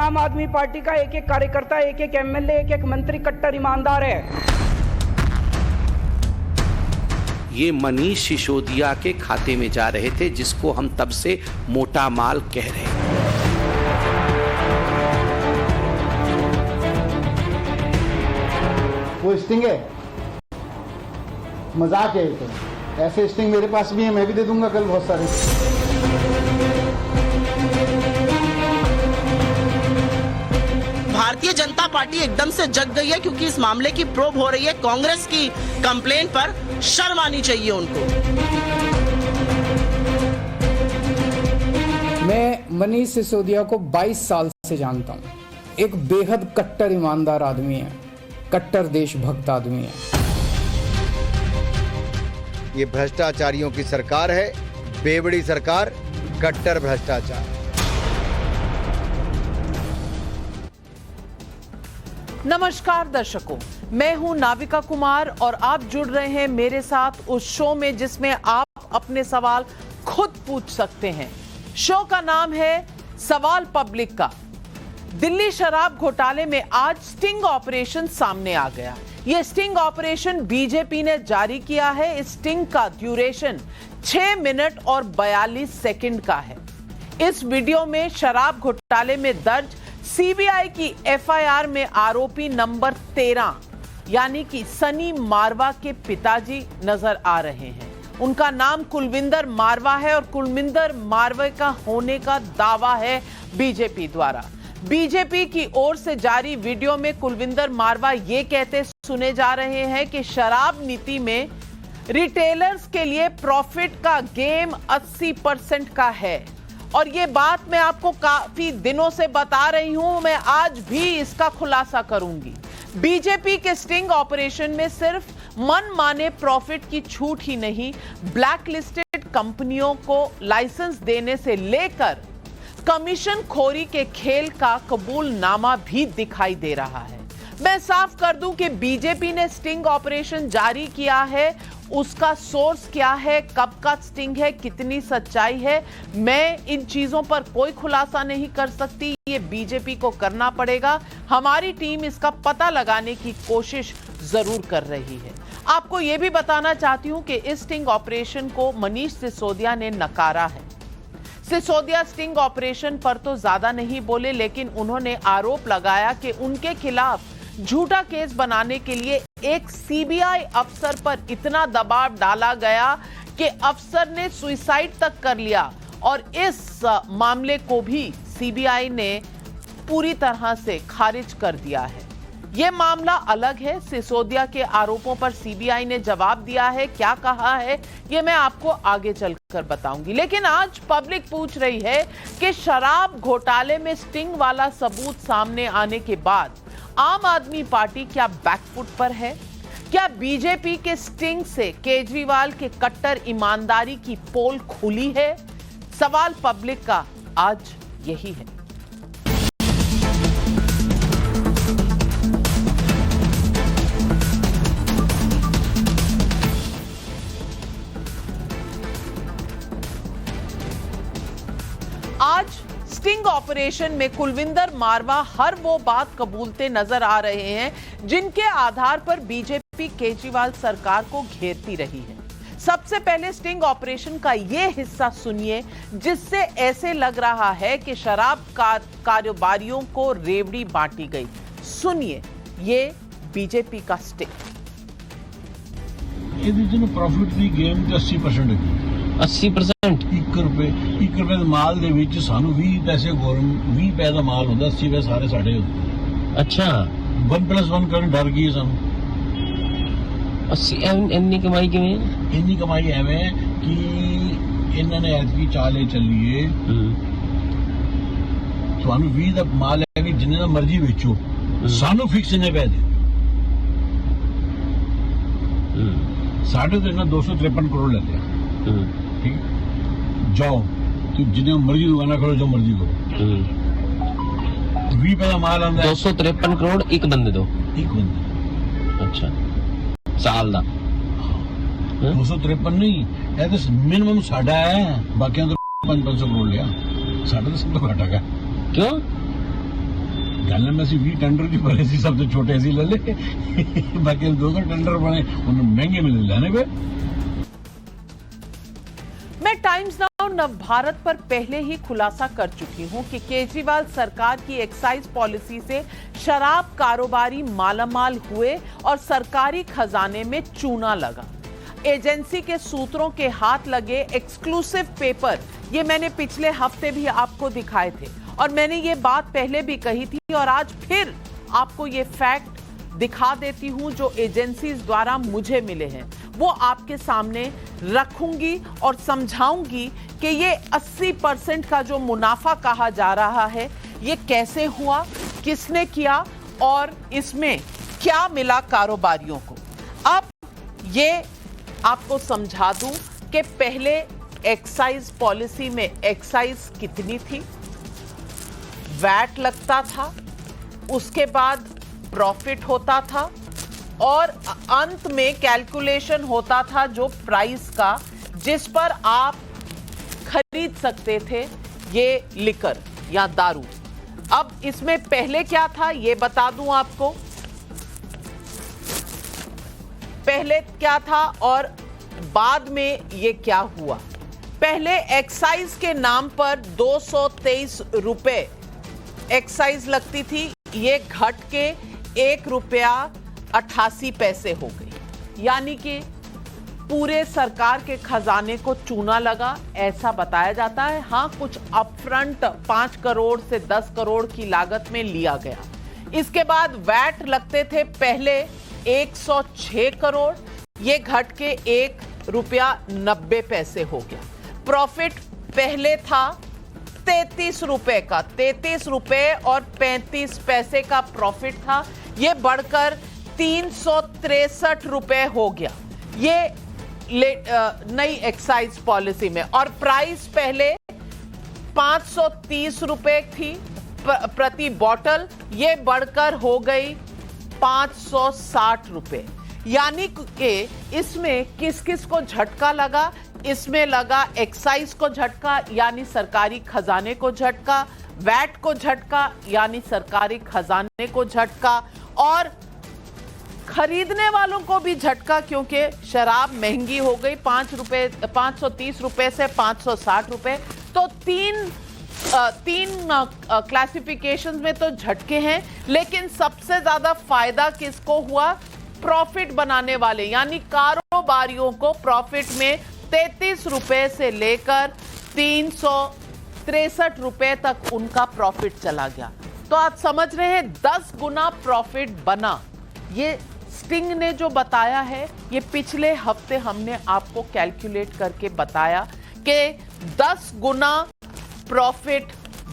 आम आदमी पार्टी का एक एक कार्यकर्ता, एक एक एमएलए, एक एक मंत्री कट्टर ईमानदार है। ये मनीष सिसोदिया के खाते में जा रहे थे, जिसको हम तब से मोटा माल कह रहे हैं। वो स्टिंग है, मजाक है। तो ऐसे स्टिंग मेरे पास भी है, मैं भी दे दूंगा कल बहुत सारे। भारतीय जनता पार्टी एकदम से जग गई है क्योंकि इस मामले की प्रोब हो रही है। कांग्रेस की कंप्लेंट पर शर्म आनी चाहिए उनको। मैं मनीष सिसोदिया को 22 साल से जानता हूँ। एक बेहद कट्टर ईमानदार आदमी है, कट्टर देशभक्त आदमी है। ये भ्रष्टाचारियों की सरकार है, बेवड़ी सरकार, कट्टर भ्रष्टाचार। नमस्कार दर्शकों, मैं हूं नाविका कुमार और आप जुड़ रहे हैं मेरे साथ उस शो में जिसमें आप अपने सवाल खुद पूछ सकते हैं। शो का नाम है सवाल पब्लिक का। दिल्ली शराब घोटाले में आज स्टिंग ऑपरेशन सामने आ गया। यह स्टिंग ऑपरेशन बीजेपी ने जारी किया है। इस स्टिंग का ड्यूरेशन 6 मिनट और 42 सेकंड का है। इस वीडियो में शराब घोटाले में दर्ज सीबीआई की एफआईआर में आरोपी नंबर 13 यानी कि सनी मारवा के पिताजी नजर आ रहे हैं। उनका नाम कुलविंदर मारवा है और कुलविंदर मारवा का होने का दावा है बीजेपी द्वारा। बीजेपी की ओर से जारी वीडियो में कुलविंदर मारवा ये कहते सुने जा रहे हैं कि शराब नीति में रिटेलर्स के लिए प्रॉफिट का गेम 80% का है। और ये बात मैं आपको काफी दिनों से बता रही हूं, मैं आज भी इसका खुलासा करूंगी। बीजेपी के स्टिंग ऑपरेशन में सिर्फ मनमाने प्रॉफिट की छूट ही नहीं, ब्लैक लिस्टेड कंपनियों को लाइसेंस देने से लेकर कमीशन खोरी के खेल का कबूलनामा भी दिखाई दे रहा है। मैं साफ कर दूं कि बीजेपी ने स्टिंग ऑपरेशन जारी किया है, उसका सोर्स क्या है, कब का स्टिंग है, कितनी सच्चाई है, मैं इन चीजों पर कोई खुलासा नहीं कर सकती। ये बीजेपी को करना पड़ेगा। हमारी टीम इसका पता लगाने की कोशिश जरूर कर रही है। आपको यह भी बताना चाहती हूं कि इस स्टिंग ऑपरेशन को मनीष सिसोदिया ने नकारा है। सिसोदिया स्टिंग ऑपरेशन पर तो ज्यादा नहीं बोले, लेकिन उन्होंने आरोप लगाया कि उनके खिलाफ झूठा केस बनाने के लिए एक सीबीआई अफसर पर इतना दबाव डाला गया कि अफसर ने सुसाइड तक कर लिया। और इस मामले को भी सीबीआई ने पूरी तरह से खारिज कर दिया है। यह मामला अलग है। सिसोदिया के आरोपों पर सीबीआई ने जवाब दिया है। क्या कहा है यह मैं आपको आगे चलकर बताऊंगी। लेकिन आज पब्लिक पूछ रही है कि शराब घोटाले में स्टिंग वाला सबूत सामने आने के बाद आम आदमी पार्टी क्या बैकफुट पर है? क्या बीजेपी के स्टिंग से केजरीवाल के कट्टर ईमानदारी की पोल खुली है? सवाल पब्लिक का आज यही है। आज स्टिंग ऑपरेशन में कुलविंदर मारवा हर वो बात कबूलते नजर आ रहे हैं जिनके आधार पर बीजेपी केजरीवाल सरकार को घेरती रही है। सबसे पहले स्टिंग ऑपरेशन का यह हिस्सा सुनिए जिससे ऐसे लग रहा है कि शराब कारोबारियों को रेवड़ी बांटी गई। सुनिए ये बीजेपी का स्टिंग। प्रॉफिट की गेम 80% है। 80% 1 रुपए ਦੇ ਮਾਲ ਦੇ ਵਿੱਚ ਸਾਨੂੰ 20 ਪੈਸੇ 20 ਪੈਸੇ ਦਾ ਮਾਲ ਹੁੰਦਾ, 80 ਪੈਸੇ ਸਾਰੇ ਸਾਡੇ ਹੁੰਦੇ। अच्छा 1+1 ਕਰਨ ਡਰ ਗਈ ਸਾਨੂੰ। 80 ਇੰਨੀ ਕਮਾਈ ਕਿਵੇਂ? ਇੰਨੀ ਕਮਾਈ ਐਵੇਂ ਕਿ ਇਹਨਾਂ ਨੇ ਐਤਕੀ ਚਾਲੇ ਚੱਲੀਏ ਤੁਹਾਨੂੰ 20 ਦਾ ਮਾਲ ਹੈ ਕਿ ਜਿੰਨੇ ਦਾ ਮਰਜ਼ੀ ਵੇਚੋ, ਸਾਨੂੰ ਫਿਕਸ ਨੇ ਪੈ ਦੇ। ਸਾਡੇ ਤੋਂ ਇਹਨਾਂ 253 ਕਰੋੜ ਲੈ ਲਿਆ। ठीक है, जाओ तू जिन्हें मर्जी दुकाना करो, जो मर्जी करो। 20 पैसा माल आंदा 253 करोड़ एक बंदे दो। एक बंदे। अच्छा साल दा 253 नहीं है तो मिनिमम साडा है, बाकी तो 500 करोड़ लिया। साडा तो सब तो घाटा का। क्यों? गल में 20 टेंडर की बने सी, सबसे छोटे ऐसी ले ले बाकी 200 टेंडर बने उन्हें महंगे में लेने पे। मैं टाइम्स नाउ नवभारत पर पहले ही खुलासा कर चुकी हूं कि केजरीवाल सरकार की एक्साइज पॉलिसी से शराब कारोबारी मालामाल हुए और सरकारी खजाने में चूना लगा। एजेंसी के सूत्रों के हाथ लगे एक्सक्लूसिव पेपर, ये मैंने पिछले हफ्ते भी आपको दिखाए थे और मैंने ये बात पहले भी कही थी और आज फिर आपको ये फैक्ट दिखा देती हूं जो एजेंसीज द्वारा मुझे मिले हैं, वो आपके सामने रखूंगी और समझाऊंगी कि ये 80% का जो मुनाफा कहा जा रहा है ये कैसे हुआ, किसने किया और इसमें क्या मिला कारोबारियों को। अब ये आपको समझा दूं कि पहले एक्साइज पॉलिसी में एक्साइज कितनी थी, वैट लगता था, उसके बाद प्रॉफिट होता था और अंत में कैलकुलेशन होता था जो प्राइस का जिस पर आप खरीद सकते थे ये लिकर या दारू। अब इसमें पहले क्या था ये बता दूं आपको, पहले क्या था और बाद में ये क्या हुआ। पहले एक्साइज के नाम पर 223 रुपए एक्साइज लगती थी, ये घट के 1 रुपया 88 पैसे हो गई, यानी कि पूरे सरकार के खजाने को चूना लगा ऐसा बताया जाता है। हाँ, कुछ अपफ्रंट 5 करोड़ से 10 करोड़ की लागत में लिया गया। इसके बाद वैट लगते थे पहले 106 करोड़, ये घट के 1 रुपया 90 पैसे हो गया। प्रॉफिट पहले था 33 रुपए का, 33 रुपए और 35 पैसे का प्रॉफिट था, ये बढ़कर 363 रुपए हो गया ये नई एक्साइज पॉलिसी में। और प्राइस पहले 530 रुपए थी प्रति बॉटल, ये बढ़कर हो गई 560 रुपए। यानी कि इसमें किस किस को झटका लगा, इसमें लगा एक्साइज को झटका यानी सरकारी खजाने को झटका, वैट को झटका यानी सरकारी खजाने को झटका और खरीदने वालों को भी झटका क्योंकि शराब महंगी हो गई 530 रुपए से 560 रुपए। तो तीन क्लासिफिकेशंस में तो झटके हैं, लेकिन सबसे ज्यादा फायदा किसको हुआ, प्रॉफिट बनाने वाले यानी कारोबारियों को प्रॉफिट में 33 रुपए से लेकर 363 रुपए तक उनका प्रॉफिट चला गया। तो आप समझ रहे हैं 10 गुना प्रॉफिट बना। ये स्टिंग ने जो बताया है ये पिछले हफ्ते हमने आपको कैलकुलेट करके बताया कि 10 गुना प्रॉफिट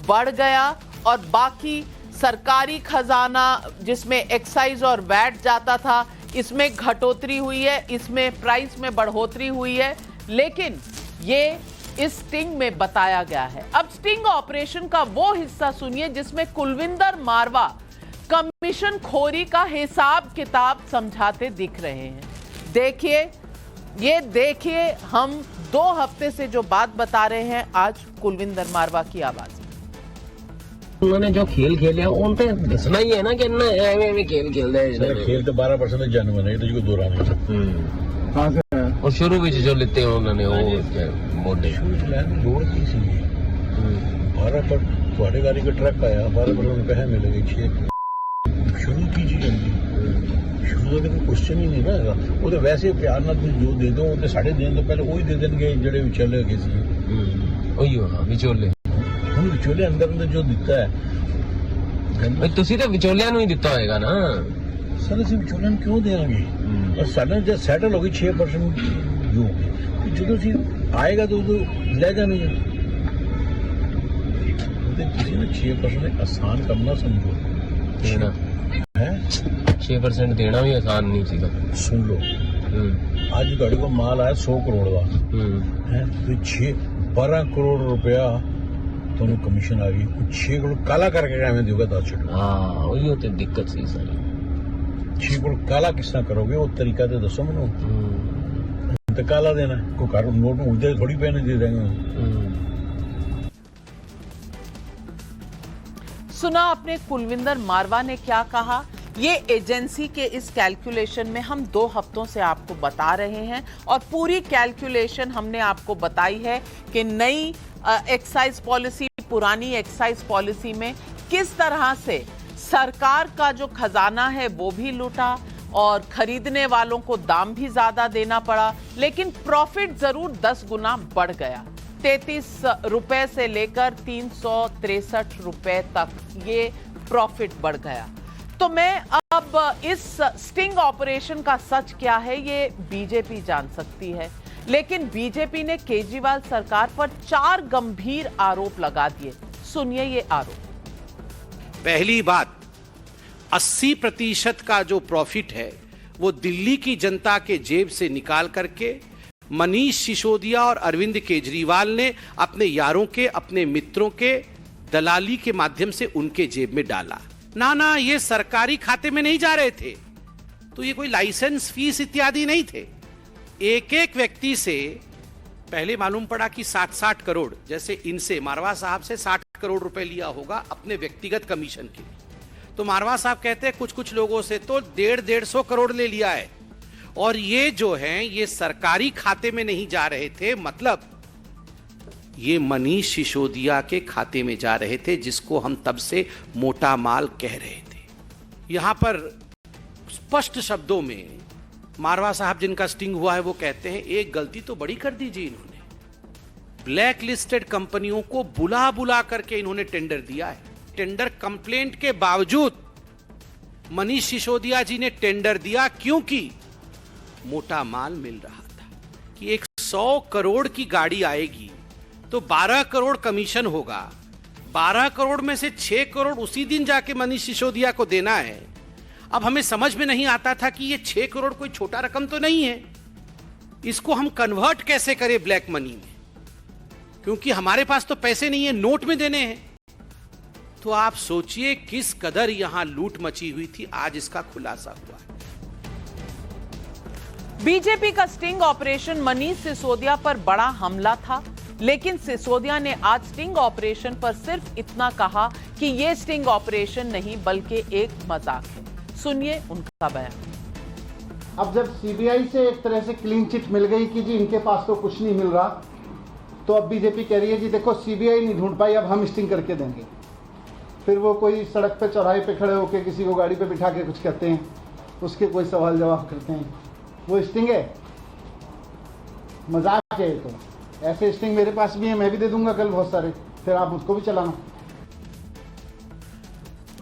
बढ़ गया और बाकी सरकारी खजाना जिसमें एक्साइज और वैट जाता था इसमें घटोतरी हुई है, इसमें प्राइस में बढ़ोतरी हुई है, लेकिन ये इस स्टिंग में बताया गया है। अब स्टिंग ऑपरेशन का वो हिस्सा सुनिए जिसमें कुलविंदर मारवा कमीशन खोरी का हिसाब किताब समझाते दिख रहे हैं। देखिए, ये देखिए, हम 2 हफ्ते से जो बात बता रहे हैं आज कुलविंदर मारवा की आवाज। उन्होंने जो खेल खेले उन पे दसना ही है ना कि ना एवं खेल खेल रहे हैं। खेल तो 12% जन्म है, तो दो रानी और शुरू में जो लेते हैं उन्होंने वो मोटे जोड़ की सी 12 पर थोड़े गाड़ी का ट्रक आया 12% पैसे मिलेंगे 6 शुरू कीजिए शुरू का कोई क्वेश्चन ही नहीं ना, वो तो वैसे प्यार ना तुम जो दे दो तो साढ़े दिन तो पहले वही दे देंगे जड़े विचोले गए सी वही होगा विचोले। हम विचोले अंदर जो दिता है तुसी तो विचोलिया ही दिता होगा ना सर, ਅਸੀਂ ਵਿਚੋਲਿਆਂ ਨੂੰ ਕਿਉਂ ਦੇਵਾਂਗੇ और साढ़े जब सैटल होगी 6% जो जो सी आएगा तो ले जाने किसी ने 6% आसान करना समझो देना है 6% देना भी आसान नहीं सीधा। सुन लो आज गाड़ी को माल आया 100 करोड़ का है तो 12 करोड़ रुपया ਤੁਹਾਨੂੰ कमीशन आ गई 6 करोड़ काला करके एवं देगा 10 छुट। हाँ वही होते दिक्कत सी सारी 6 करोड़ काला किस तरह करोगे वो तरीका तो दसो मैनू तो काला देना कोई कार नोट में उधर थोड़ी पैने दे देंगे। सुना आपने कुलविंदर मारवा ने क्या कहा। ये एजेंसी के इस कैलकुलेशन में हम 2 हफ्तों से आपको बता रहे हैं और पूरी कैलकुलेशन हमने आपको बताई है कि नई एक्साइज पॉलिसी, पुरानी एक्साइज पॉलिसी में किस तरह से सरकार का जो खजाना है वो भी लूटा और खरीदने वालों को दाम भी ज्यादा देना पड़ा, लेकिन प्रॉफिट जरूर 10 गुना बढ़ गया। 33 रुपए से लेकर 363 रुपए तक ये प्रॉफिट बढ़ गया। तो मैं अब इस स्टिंग ऑपरेशन का सच क्या है ये बीजेपी जान सकती है, लेकिन बीजेपी ने केजरीवाल सरकार पर 4 गंभीर आरोप लगा दिए। सुनिए ये आरोप। पहली बात, 80% का जो प्रॉफिट है वो दिल्ली की जनता के जेब से निकाल करके मनीष सिसोदिया और अरविंद केजरीवाल ने अपने यारों के, अपने मित्रों के दलाली के माध्यम से उनके जेब में डाला। ना, ये सरकारी खाते में नहीं जा रहे थे, तो ये कोई लाइसेंस फीस इत्यादि नहीं थे। एक एक व्यक्ति से पहले मालूम पड़ा कि 60 करोड़, जैसे इनसे मारवा साहब से 60 करोड़ रुपए लिया होगा अपने व्यक्तिगत कमीशन के लिए। तो मारवा साहब कहते हैं कुछ लोगों से तो 150 करोड़ ले लिया है, और ये जो हैं ये सरकारी खाते में नहीं जा रहे थे, मतलब ये मनीष सिसोदिया के खाते में जा रहे थे, जिसको हम तब से मोटा माल कह रहे थे। यहां पर स्पष्ट शब्दों में मारवा साहब, जिनका स्टिंग हुआ है, वो कहते हैं एक गलती तो बड़ी कर दीजिए इन्होंने, ब्लैक लिस्टेड कंपनियों को बुला बुला करके इन्होंने टेंडर दिया है। टेंडर कंप्लेंट के बावजूद मनीष सिसोदिया जी ने टेंडर दिया, क्योंकि मोटा माल मिल रहा था कि 100 करोड़ की गाड़ी आएगी तो 12 करोड़ कमीशन होगा, 12 करोड़ में से 6 करोड़ उसी दिन जाके मनीष सिसोदिया को देना है। अब हमें समझ में नहीं आता था कि ये 6 करोड़ कोई छोटा रकम तो नहीं है, इसको हम कन्वर्ट कैसे करें ब्लैक मनी में, क्योंकि हमारे पास तो पैसे नहीं है, नोट में देने हैं। तो आप सोचिए किस कदर यहां लूट मची हुई थी, आज इसका खुलासा हुआ है। बीजेपी का स्टिंग ऑपरेशन मनीष सिसोदिया पर बड़ा हमला था, लेकिन सिसोदिया ने आज स्टिंग ऑपरेशन पर सिर्फ इतना कहा कि यह स्टिंग ऑपरेशन नहीं बल्कि एक मजाक है। सुनिए उनका बयान। अब जब सीबीआई से एक तरह से क्लीन चिट मिल गई कि जी इनके पास तो कुछ नहीं मिल रहा, तो अब बीजेपी कह रही है जी देखो सीबीआई नहीं ढूंढ पाई, अब हम स्टिंग करके देंगे। फिर वो कोई सड़क पे चौराहे पे खड़े होकर किसी को गाड़ी पे बिठा के कुछ कहते हैं, उसके कोई सवाल जवाब करते हैं, वो स्टिंग है, मजाक है। तो ऐसे स्टिंग मेरे पास भी है, मैं भी दे दूंगा कल बहुत सारे, फिर आप उसको भी चलाना।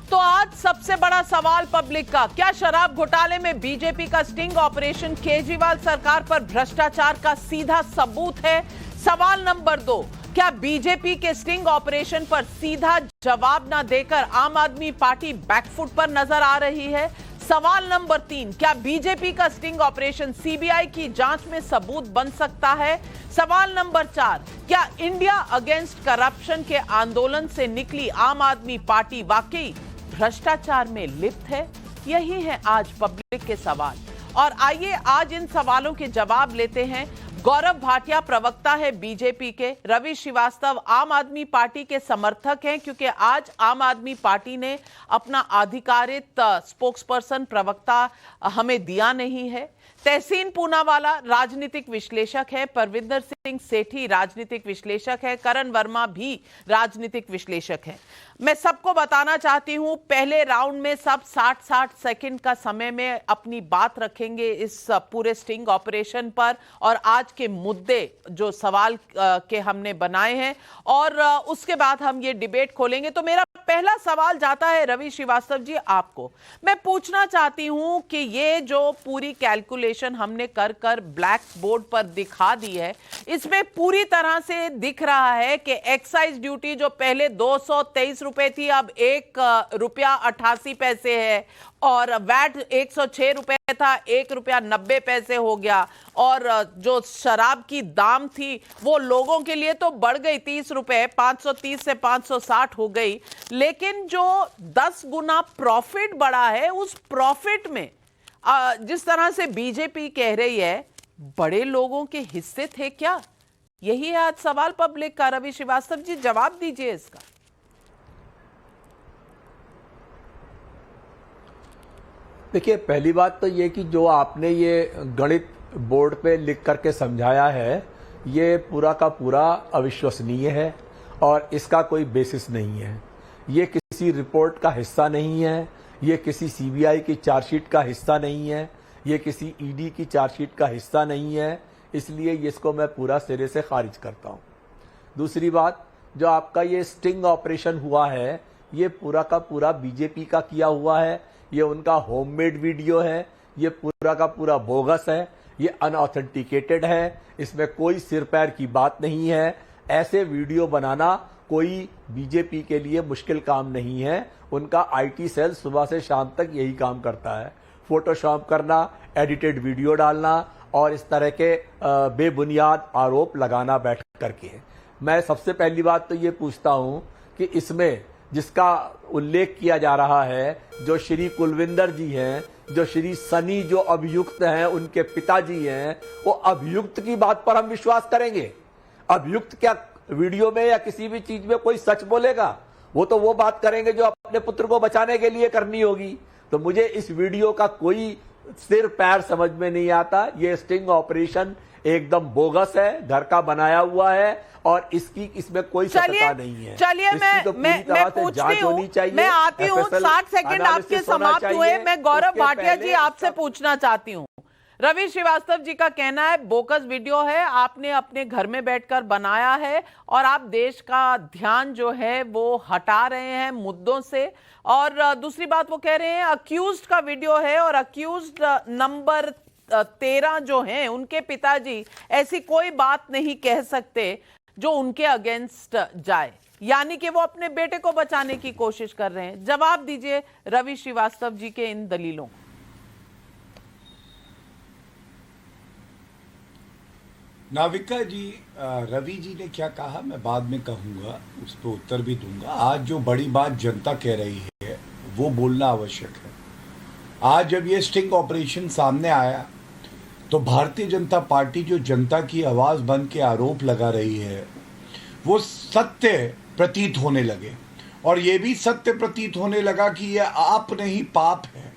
तो आज सबसे बड़ा सवाल पब्लिक का, क्या शराब घोटाले में बीजेपी का स्टिंग ऑपरेशन केजरीवाल सरकार पर भ्रष्टाचार का सीधा सबूत है? सवाल नंबर 2, क्या बीजेपी के स्टिंग ऑपरेशन पर सीधा जवाब ना देकर आम आदमी पार्टी बैकफुट पर नजर आ रही है? सवाल नंबर 3, क्या बीजेपी का स्टिंग ऑपरेशन सीबीआई की जांच में सबूत बन सकता है? सवाल नंबर 4, क्या इंडिया अगेंस्ट करप्शन के आंदोलन से निकली आम आदमी पार्टी वाकई भ्रष्टाचार में लिप्त है? यही है आज पब्लिक के सवाल, और आइए आज इन सवालों के जवाब लेते हैं। गौरव भाटिया प्रवक्ता है बीजेपी के, रवि श्रीवास्तव आम आदमी पार्टी के समर्थक हैं, क्योंकि आज आम आदमी पार्टी ने अपना आधिकारिक स्पोक्सपर्सन प्रवक्ता हमें दिया नहीं है। तहसीन पूनावाला राजनीतिक विश्लेषक है, परविंदर सिंह सेठी राजनीतिक विश्लेषक है, करण वर्मा भी राजनीतिक विश्लेषक है। मैं सबको बताना चाहती हूं, पहले राउंड में सब 60-60 सेकंड का समय में अपनी बात रखेंगे इस पूरे स्टिंग ऑपरेशन पर और आज के मुद्दे जो सवाल के हमने बनाए हैं, और उसके बाद हम ये डिबेट खोलेंगे। तो मेरा पहला सवाल जाता है रवि श्रीवास्तव जी आपको। मैं पूछना चाहती हूं कि ये जो पूरी कैलकुलेशन हमने कर ब्लैक बोर्ड पर दिखा दी है, इसमें पूरी तरह से दिख रहा है कि एक्साइज ड्यूटी जो पहले 223 रुपए थी अब 1 रुपया 88 पैसे है, और वैट 106 रुपए था 1 रुपया 90 पैसे हो गया, और जो शराब की दाम थी वो लोगों के लिए तो बढ़ गई 30 रुपए, 530 से 560 हो गई, लेकिन जो 10 गुना प्रॉफिट बढ़ा है उस प्रॉफिट में जिस तरह से बीजेपी कह रही है बड़े लोगों के हिस्से थे क्या? यही है आज सवाल पब्लिक का। रवि श्रीवास्तव जी जवाब दीजिए इसका। देखिए, पहली बात तो ये कि जो आपने ये गणित बोर्ड पे लिख करके समझाया है, ये पूरा का पूरा अविश्वसनीय है और इसका कोई बेसिस नहीं है। ये किसी रिपोर्ट का हिस्सा नहीं है, ये किसी सीबीआई की चार्जशीट का हिस्सा नहीं है, ये किसी ईडी की चार्जशीट का हिस्सा नहीं है, इसलिए इसको मैं पूरा सिरे से खारिज करता हूँ। दूसरी बात, जो आपका ये स्टिंग ऑपरेशन हुआ है, ये पूरा का पूरा बीजेपी का किया हुआ है, ये उनका होममेड वीडियो है, ये पूरा का पूरा बोगस है, ये अनऑथेंटिकेटेड है, इसमें कोई सिर पैर की बात नहीं है। ऐसे वीडियो बनाना कोई बीजेपी के लिए मुश्किल काम नहीं है। उनका आईटी सेल सुबह से शाम तक यही काम करता है, फोटोशॉप करना, एडिटेड वीडियो डालना और इस तरह के बेबुनियाद आरोप लगाना बैठ करके। मैं सबसे पहली बात तो ये पूछता हूं कि इसमें जिसका उल्लेख किया जा रहा है, जो श्री कुलविंदर जी हैं, जो श्री सनी जो अभियुक्त हैं, उनके पिताजी हैं, वो अभियुक्त की बात पर हम विश्वास करेंगे? अभियुक्त क्या वीडियो में या किसी भी चीज में कोई सच बोलेगा? वो तो वो बात करेंगे जो अपने पुत्र को बचाने के लिए करनी होगी। तो मुझे इस वीडियो का कोई सिर पैर समझ में नहीं आता। ये स्टिंग ऑपरेशन एकदम बोगस है, घर का बनाया हुआ है और इसमें कोई सत्यता नहीं है। चलिए मैं पूछती हूँ, मैं आती हूँ, 60 सेकंड आपके समाप्त हुए। मैं गौरव भाटिया जी आपसे पूछना चाहती हूँ। रवि श्रीवास्तव जी का कहना है बोगस वीडियो है, आपने अपने घर में बैठकर बनाया है और आप देश का ध्यान जो है वो हटा रहे हैं मुद्दों से। और दूसरी बात वो कह रहे हैं अक्यूज्ड का वीडियो है और अक्यूज्ड नंबर 13 जो हैं उनके पिताजी ऐसी कोई बात नहीं कह सकते जो उनके अगेंस्ट जाए, यानी कि वो अपने बेटे को बचाने की कोशिश कर रहे हैं। जवाब दीजिए रवि श्रीवास्तव जी के इन दलीलों। नाविका जी, रवि जी ने क्या कहा मैं बाद में कहूंगा, उस पर उत्तर भी दूंगा। आज जो बड़ी बात जनता कह रही है वो बोलना आवश्यक है। आज जब ये स्टिंग ऑपरेशन सामने आया तो भारतीय जनता पार्टी जो जनता की आवाज बन के आरोप लगा रही है वो सत्य प्रतीत होने लगे और ये भी सत्य प्रतीत होने लगा कि ये आप नहीं पाप है।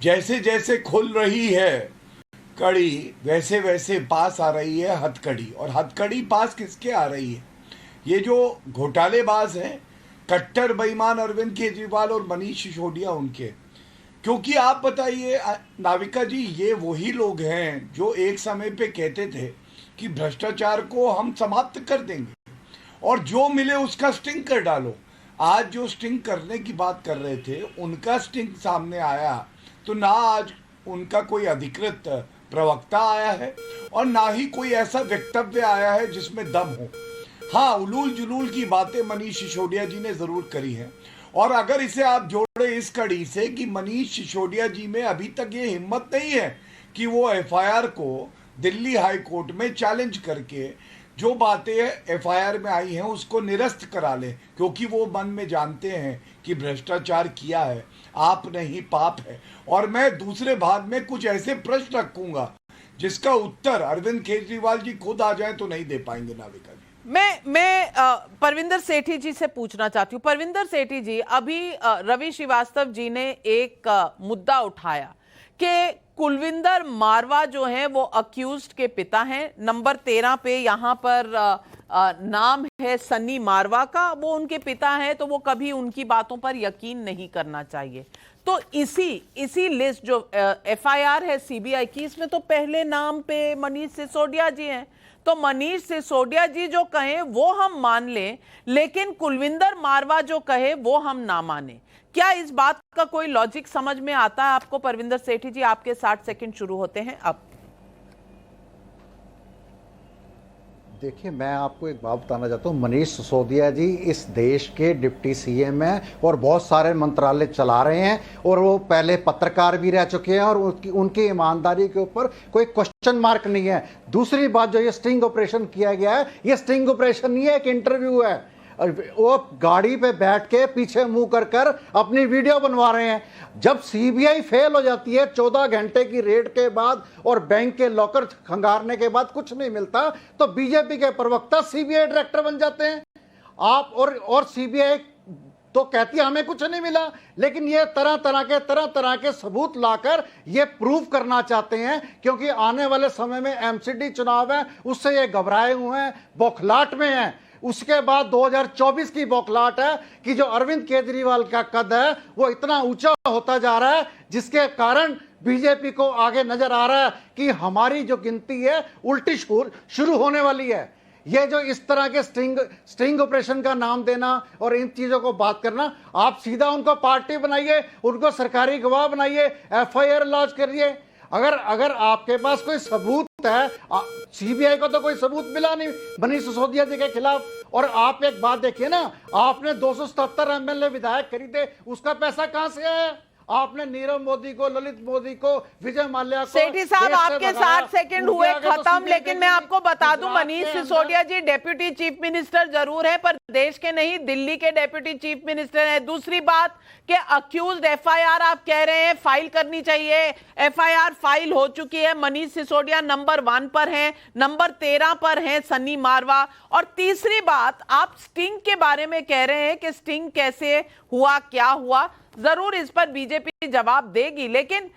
जैसे जैसे खुल रही है कड़ी वैसे वैसे पास आ रही है हथकड़ी, और हथकड़ी पास किसके आ रही है? ये जो घोटालेबाज हैं, कट्टर बेईमान अरविंद केजरीवाल और मनीष सिसोदिया उनके। क्योंकि आप बताइए नाविका जी, ये वही लोग हैं जो एक समय पे कहते थे कि भ्रष्टाचार को हम समाप्त कर देंगे और जो मिले उसका स्टिंग कर डालो। आज जो स्टिंग करने की बात कर रहे थे उनका स्टिंग सामने आया तो ना आज उनका कोई अधिकृत प्रवक्ता आया है और ना ही कोई ऐसा वक्तव्य आया है जिसमें दम हो। हाँ, उलूल जुलूल की बातें मनीष सिसोदिया जी ने जरूर करी हैं और अगर इसे आप जोड़े इस कड़ी से कि मनीष सिसोदिया जी में अभी तक ये हिम्मत नहीं है कि वो एफआईआर को दिल्ली हाई कोर्ट में चैलेंज करके जो बातें एफआईआर में आई हैं उसको निरस्त करा ले, क्योंकि वो मन में जानते हैं कि भ्रष्टाचार किया है, आप नहीं पाप है। और मैं दूसरे भाग में कुछ ऐसे प्रश्न रखूंगा जिसका उत्तर अरविंद केजरीवाल जी खुद आ जाए तो नहीं दे पाएंगे। नाविका जी, मैं परविंदर सेठी जी से पूछना चाहती हूँ। परविंदर सेठी जी, अभी रवि श्रीवास्तव जी ने एक मुद्दा उठाया कि कुलविंदर मारवा जो हैं वो अक्यूज्ड के पिता हैं। नंबर 13 पे यहाँ पर नाम है सनी मारवा का, वो उनके पिता हैं, तो वो कभी उनकी बातों पर यकीन नहीं करना चाहिए। तो इसी लिस्ट जो एफआईआर है सीबीआई की, इसमें तो पहले नाम पे मनीष सिसोदिया जी हैं। तो मनीष सिसोदिया जी जो कहें वो हम मान लें, लेकिन कुलविंदर मारवा जो कहे वो हम ना माने। क्या इस बात का कोई लॉजिक समझ में आता है आपको? परविंदर सेठी जी, आपके 60 सेकंड शुरू होते हैं अब। देखिए, मैं आपको एक बात बताना चाहता हूँ। मनीष सिसोदिया जी इस देश के डिप्टी सीएम हैं और बहुत सारे मंत्रालय चला रहे हैं और वो पहले पत्रकार भी रह चुके हैं और उनकी ईमानदारी के ऊपर कोई क्वेश्चन मार्क नहीं है। दूसरी बात, जो ये स्टिंग ऑपरेशन किया गया है, ये स्टिंग ऑपरेशन नहीं है, एक इंटरव्यू है। वो गाड़ी पे बैठ के पीछे मुंह कर अपनी वीडियो बनवा रहे हैं। जब सीबीआई फेल हो जाती है 14 घंटे की रेड के बाद और बैंक के लॉकर खंगारने के बाद कुछ नहीं मिलता, तो बीजेपी के प्रवक्ता सीबीआई डायरेक्टर बन जाते हैं। आप और सीबीआई तो कहती है हमें कुछ नहीं मिला। लेकिन ये तरह तरह के सबूत लाकर ये प्रूव करना चाहते हैं, क्योंकि आने वाले समय में एमसीडी चुनाव है, उससे ये घबराए हुए हैं, बौखलाहट में हैं। उसके बाद 2024 की बौखलाहट है कि जो अरविंद केजरीवाल का कद है वो इतना ऊंचा होता जा रहा है, जिसके कारण बीजेपी को आगे नजर आ रहा है कि हमारी जो गिनती है उल्टी शुरू होने वाली है। ये जो इस तरह के स्टिंग ऑपरेशन का नाम देना और इन चीजों को बात करना, आप सीधा उनको पार्टी बनाइए, उनको सरकारी गवाह बनाइए, एफआईआर लॉन्च करिए। अगर आपके पास कोई सबूत है, सीबीआई को तो कोई सबूत मिला नहीं मनीष सिसोदिया जी के खिलाफ। और आप एक बात देखिए ना, आपने 277 एमएलए विधायक खरीदे, उसका पैसा कहां से आया? आपने नीरव मोदी को, ललित मोदी को, विजय माल्या को, सेठी साहब आपके 60 सेकंड हुए खत्म, लेकिन मैं आपको बता दूं मनीष सिसोदिया जी डेप्यूटी चीफ मिनिस्टर जरूर है, पर देश के नहीं, दिल्ली के डेप्यूटी चीफ मिनिस्टर हैं। दूसरी बात कि अक्यूज्ड एफआईआर आप कह रहे हैं फाइल करनी चाहिए, एफआईआर फाइल हो चुकी है। मनीष सिसोदिया नंबर 1 पर हैं, नंबर 13 पर हैं सन्नी मारवा। और तीसरी बात, आप स्टिंग के बारे में कह रहे हैं कि स्टिंग कैसे हुआ, क्या हुआ, जरूर इस पर बीजेपी जवाब देगी, लेकिन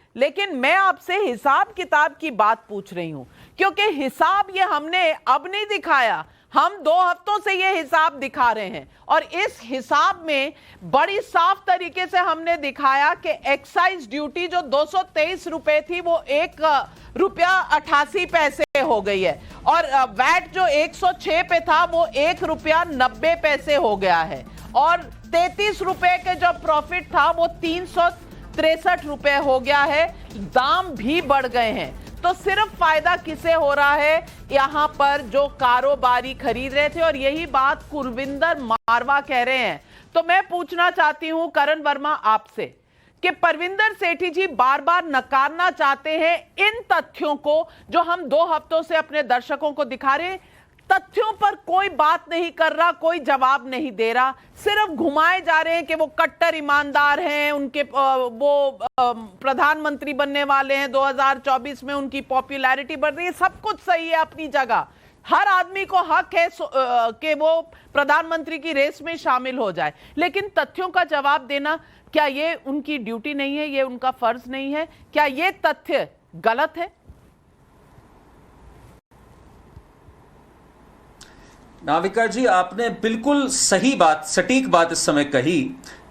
मैं आपसे हिसाब किताब की बात पूछ रही हूं, क्योंकि हिसाब ये हमने अब नहीं दिखाया, हम 2 हफ्तों से ये हिसाब दिखा रहे हैं। और इस हिसाब में बड़ी साफ तरीके से हमने दिखाया कि एक्साइज ड्यूटी जो 223 रुपए थी वो ₹1.88 हो गई है, और वैट जो 106 पे था वो ₹1.90 हो गया है, और 33 रुपए के जो प्रॉफिट था वो 363 रुपए हो गया है। दाम भी बढ़ गए हैं। तो सिर्फ फायदा किसे हो रहा है? यहां पर जो कारोबारी खरीद रहे थे, और यही बात कुलविंदर मारवा कह रहे हैं। तो मैं पूछना चाहती हूं करण वर्मा आपसे कि परविंदर सेठी जी बार बार नकारना चाहते हैं इन तथ्यों को जो हम 2 हफ्तों से अपने दर्शकों को दिखा रहे हैं। तथ्यों पर कोई बात नहीं कर रहा, कोई जवाब नहीं दे रहा, सिर्फ घुमाए जा रहे हैं कि वो कट्टर ईमानदार हैं, उनके वो प्रधानमंत्री बनने वाले हैं 2024 में, उनकी पॉपुलैरिटी बढ़ रही है। सब कुछ सही है अपनी जगह, हर आदमी को हक है कि वो प्रधानमंत्री की रेस में शामिल हो जाए, लेकिन तथ्यों का जवाब देना, क्या ये उनकी ड्यूटी नहीं है? ये उनका फर्ज नहीं है? क्या ये तथ्य गलत है? नाविका जी, आपने बिल्कुल सही बात, सटीक बात इस समय कही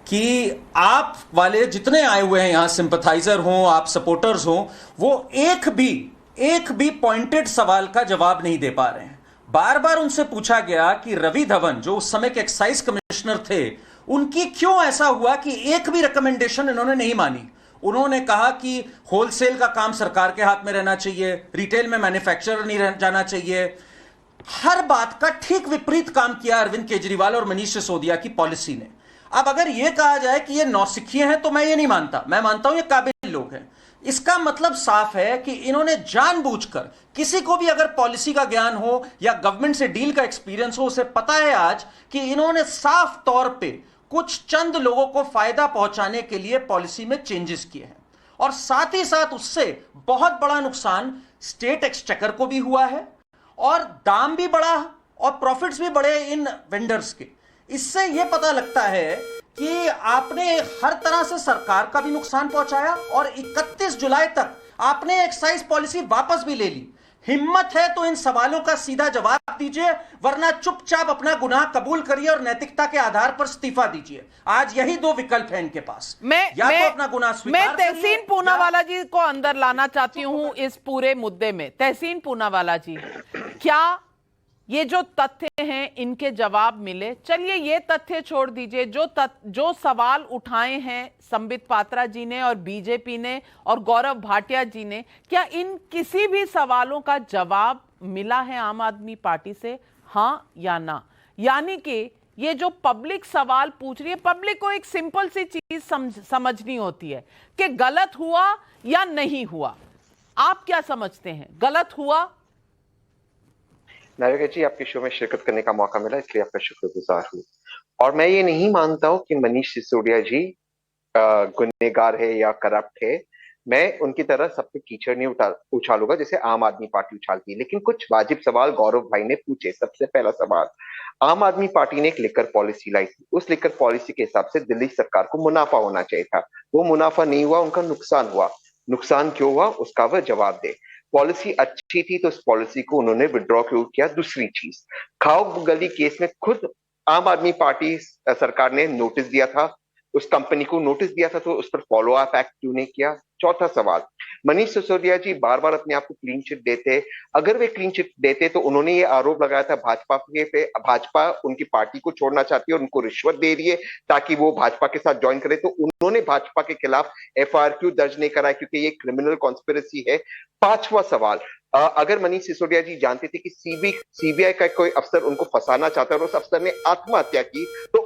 कि आप वाले जितने आए हुए हैं यहां, सिंपथाइजर हों, आप सपोर्टर्स हों, वो एक भी पॉइंटेड सवाल का जवाब नहीं दे पा रहे हैं। बार बार उनसे पूछा गया कि रवि धवन जो उस समय के एक्साइज कमिश्नर थे, उनकी क्यों ऐसा हुआ कि एक भी रिकमेंडेशन इन्होंने नहीं मानी। उन्होंने कहा कि होलसेल का काम सरकार के हाथ में रहना चाहिए, रिटेल में मैन्युफैक्चरर नहीं जाना चाहिए। हर बात का ठीक विपरीत काम किया अरविंद केजरीवाल और मनीष सिसोदिया की पॉलिसी ने। अब अगर यह कहा जाए कि ये नौसिखिए हैं, तो मैं ये नहीं मानता। मैं मानता हूं ये काबिल लोग हैं। इसका मतलब साफ है कि इन्होंने जानबूझकर, किसी को भी अगर पॉलिसी का ज्ञान हो या गवर्नमेंट से डील का एक्सपीरियंस हो, उसे पता है आज कि इन्होंने साफ तौर पे कुछ चंद लोगों को फायदा पहुंचाने के लिए पॉलिसी में चेंजेस किए हैं, और साथ ही साथ उससे बहुत बड़ा नुकसान स्टेट एक्सचेकर को भी हुआ है, और दाम भी बढ़ा और प्रॉफिट्स भी बढ़े इन वेंडर्स के। इससे यह पता लगता है कि आपने हर तरह से सरकार का भी नुकसान पहुंचाया, और 31 जुलाई तक आपने एक्साइज पॉलिसी वापस भी ले ली। हिम्मत है तो इन सवालों का सीधा जवाब दीजिए, वरना चुपचाप अपना गुनाह कबूल करिए और नैतिकता के आधार पर इस्तीफा दीजिए। आज यही 2 विकल्प हैं इनके पास। तो अपना गुनाह स्वीकार करिए। मैं तहसीन पूनावाला जी को अंदर लाना चाहती हूं इस पूरे मुद्दे में। तहसीन पूनावाला जी, क्या ये जो तथ्य हैं इनके जवाब मिले? चलिए ये तथ्य छोड़ दीजिए, जो सवाल उठाए हैं संबित पात्रा जी ने और बीजेपी ने और गौरव भाटिया जी ने, क्या इन किसी भी सवालों का जवाब मिला है आम आदमी पार्टी से, हाँ या ना? यानी कि ये जो पब्लिक सवाल पूछ रही है, पब्लिक को एक सिंपल सी चीज समझनी होती है कि गलत हुआ या नहीं हुआ। आप क्या समझते हैं, गलत हुआ? नाविका जी, आपके शो में शिरकत करने का मौका मिला, इसलिए आपका शुक्रगुजार हूँ। और मैं ये नहीं मानता हूँ कि मनीष सिसोदिया जी गुनहगार है या करप्ट है। मैं उनकी तरह सब पे कीचड़ नहीं उछालूंगा जैसे आम आदमी पार्टी उछालती है, लेकिन कुछ वाजिब सवाल गौरव भाई ने पूछे। सबसे पहला सवाल, आम आदमी पार्टी ने एक लिकर पॉलिसी लाई थी, उस लिकर पॉलिसी के हिसाब से दिल्ली सरकार को मुनाफा होना चाहिए था, वो मुनाफा नहीं हुआ, उनका नुकसान हुआ। नुकसान क्यों हुआ उसका वह जवाब दे। पॉलिसी अच्छी थी तो उस पॉलिसी को उन्होंने विड्रॉ क्यों किया। दूसरी चीज, खाओ गली केस में खुद आम आदमी पार्टी सरकार ने नोटिस दिया था, उस कंपनी को नोटिस दिया था, तो उस पर फॉलो अप एक्ट क्यों नहीं किया। चौथा सवाल, मनीष सिसोदिया जी बार बार अपने आप को क्लीन चिट देते, अगर वे क्लीन चिट देते तो उन्होंने ये आरोप लगाया था भाजपा पे, भाजपा उनकी पार्टी को छोड़ना चाहती है और उनको रिश्वत दे रही है ताकि वो भाजपा के साथ ज्वाइन करे, तो उन्होंने भाजपा के खिलाफ एफआईआर क्यों दर्ज नहीं कराया, क्योंकि ये क्रिमिनल कॉन्स्पिरेसी है। पांचवा सवाल, अगर मनीष सिसोदिया जी जानते थे कि सीबीआई का कोई अफसर उनको फंसाना चाहता है और उस अफसर ने आत्महत्या की, तो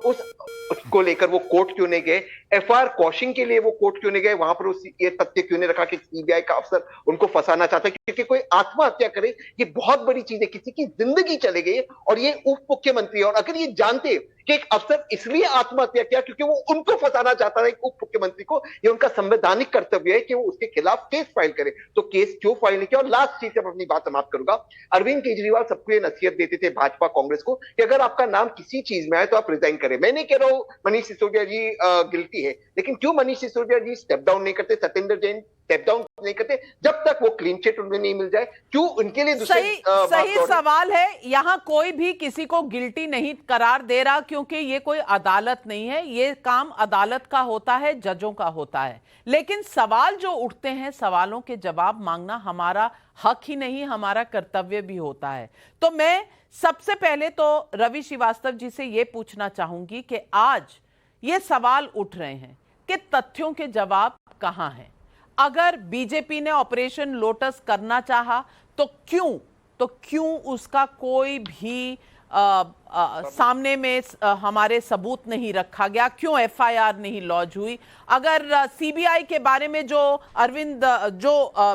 उसको लेकर वो कोर्ट क्यों नहीं गए। एफआईआर क्वॉशिंग के लिए वो कोर्ट क्यों नहीं गए, वहां पर ये तथ्य क्यों नहीं रखा कि सीबीआई का अफसर उनको फंसाना चाहता है, क्योंकि कोई आत्महत्या करे ये बहुत बड़ी चीज है, किसी की जिंदगी चले गई और ये उप मुख्यमंत्री, और अगर ये जानते कि एक अफसर इसलिए आत्महत्या किया क्योंकि वो उनको फंसाना चाहता है एक उप मुख्यमंत्री को, ये उनका संवैधानिक कर्तव्य है कि वो उसके खिलाफ केस फाइल करे, तो केस क्यों फाइल नहीं किया। और लास्ट चीज से अपनी बात समाप्त करूंगा, अरविंद केजरीवाल सबको ये नसीहत देते थे भाजपा कांग्रेस को कि अगर आपका नाम किसी चीज में आए तो आप रिजाइन करें। मैं नहीं कह रहा हूं मनीष सिसोदिया जी गिल्टी है, लेकिन क्यों मनीष सिसोदिया जी स्टेप डाउन नहीं करते, सत्येंद्र जैन स्टेप डाउन नहीं करते जब तक वो क्लीन चिट उन्हें नहीं मिल जाए, क्यों उनके लिए सही सवाल है। यहां कोई भी किसी को गिल्टी नहीं करार दे रहा, क्योंकि ये कोई अदालत नहीं है, ये काम अदालत का होता है, जजों का होता है। लेकिन सवाल जो उठते हैं, सवालों के जवाब मांगना हमारा हक ही नहीं, हमारा कर्तव्य भी होता है। तो मैं सबसे पहले तो रवि श्रीवास्तव जी से यह पूछना चाहूंगी कि आज ये सवाल उठ रहे हैं कि तथ्यों के जवाब कहां हैं। अगर बीजेपी ने ऑपरेशन लोटस करना चाहा तो क्यों उसका कोई भी सामने में हमारे सबूत नहीं रखा गया, क्यों एफआईआर नहीं लॉन्च हुई। अगर सीबीआई के बारे में जो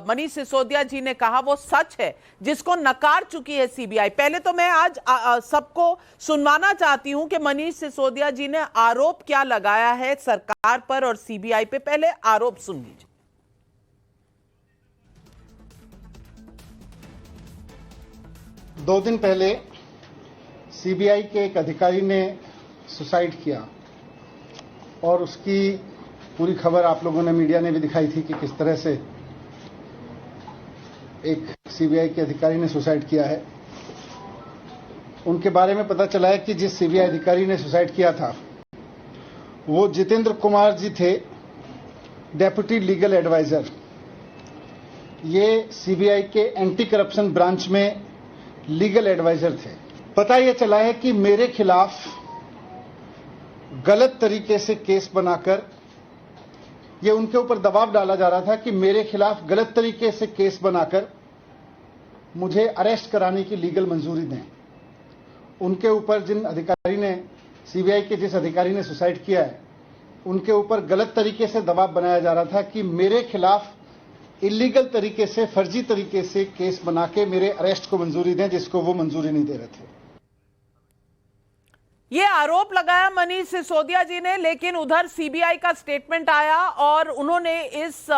मनीष सिसोदिया जी ने कहा वो सच है, जिसको नकार चुकी है सीबीआई। पहले तो मैं आज सबको सुनवाना चाहती हूं कि मनीष सिसोदिया जी ने आरोप क्या लगाया है सरकार पर और सीबीआई पे। पहले आरोप सुन लीजिए। 2 दिन पहले सीबीआई के एक अधिकारी ने सुसाइड किया और उसकी पूरी खबर आप लोगों ने, मीडिया ने भी दिखाई थी कि किस तरह से एक सीबीआई के अधिकारी ने सुसाइड किया है। उनके बारे में पता चला है कि जिस सीबीआई अधिकारी ने सुसाइड किया था वो जितेंद्र कुमार जी थे, डेप्यूटी लीगल एडवाइजर। ये सीबीआई के एंटी करप्शन ब्रांच में लीगल एडवाइजर थे। पता यह चला है कि मेरे खिलाफ गलत तरीके से केस बनाकर ये उनके ऊपर दबाव डाला जा रहा था कि मेरे खिलाफ गलत तरीके से केस बनाकर मुझे अरेस्ट कराने की लीगल मंजूरी दें। उनके ऊपर जिन अधिकारी ने, सीबीआई के जिस अधिकारी ने सुसाइड किया है, उनके ऊपर गलत तरीके से दबाव बनाया जा रहा था कि मेरे खिलाफ इलीगल तरीके से, फर्जी तरीके से केस बना के मेरे अरेस्ट को मंजूरी दें, जिसको वो मंजूरी नहीं दे रहे थे। ये आरोप लगाया मनीष सिसोदिया जी ने, लेकिन उधर सीबीआई का स्टेटमेंट आया और उन्होंने इस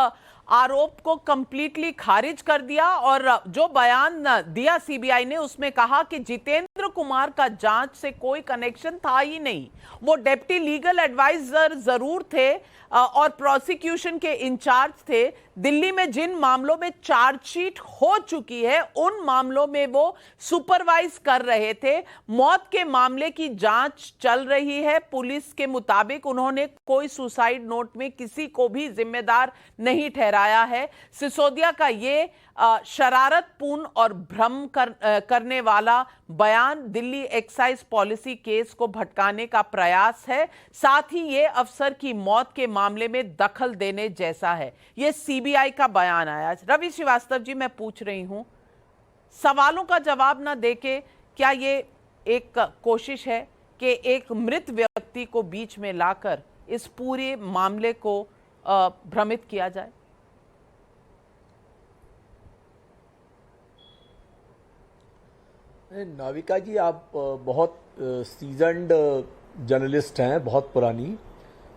आरोप को कंप्लीटली खारिज कर दिया। और जो बयान दिया सीबीआई ने, उसमें कहा कि जितेंद्र कुमार का जांच से कोई कनेक्शन था ही नहीं। वो डेप्टी लीगल एडवाइजर जरूर थे और प्रोसिक्यूशन के इंचार्ज थे। दिल्ली में जिन मामलों में चार्जशीट हो चुकी है उन मामलों में वो सुपरवाइज कर रहे थे। मौत के मामले की जांच चल रही है। पुलिस के मुताबिक उन्होंने कोई सुसाइड नोट में किसी को भी जिम्मेदार नहीं ठहराया है। सिसोदिया का ये शरारतपूर्ण और भ्रम करने वाला बयान दिल्ली एक्साइज पॉलिसी केस को भटकाने का प्रयास है। साथ ही ये अफसर की मौत के मामले में दखल देने जैसा है। ये सीबीआई का बयान आया। रवि श्रीवास्तव जी, मैं पूछ रही हूं, सवालों का जवाब ना देके क्या ये एक कोशिश है कि एक मृत व्यक्ति को बीच में लाकर इस पूरे मामले को भ्रमित किया जाए? नाविका जी, आप बहुत सीजन्ड जर्नलिस्ट हैं, बहुत पुरानी।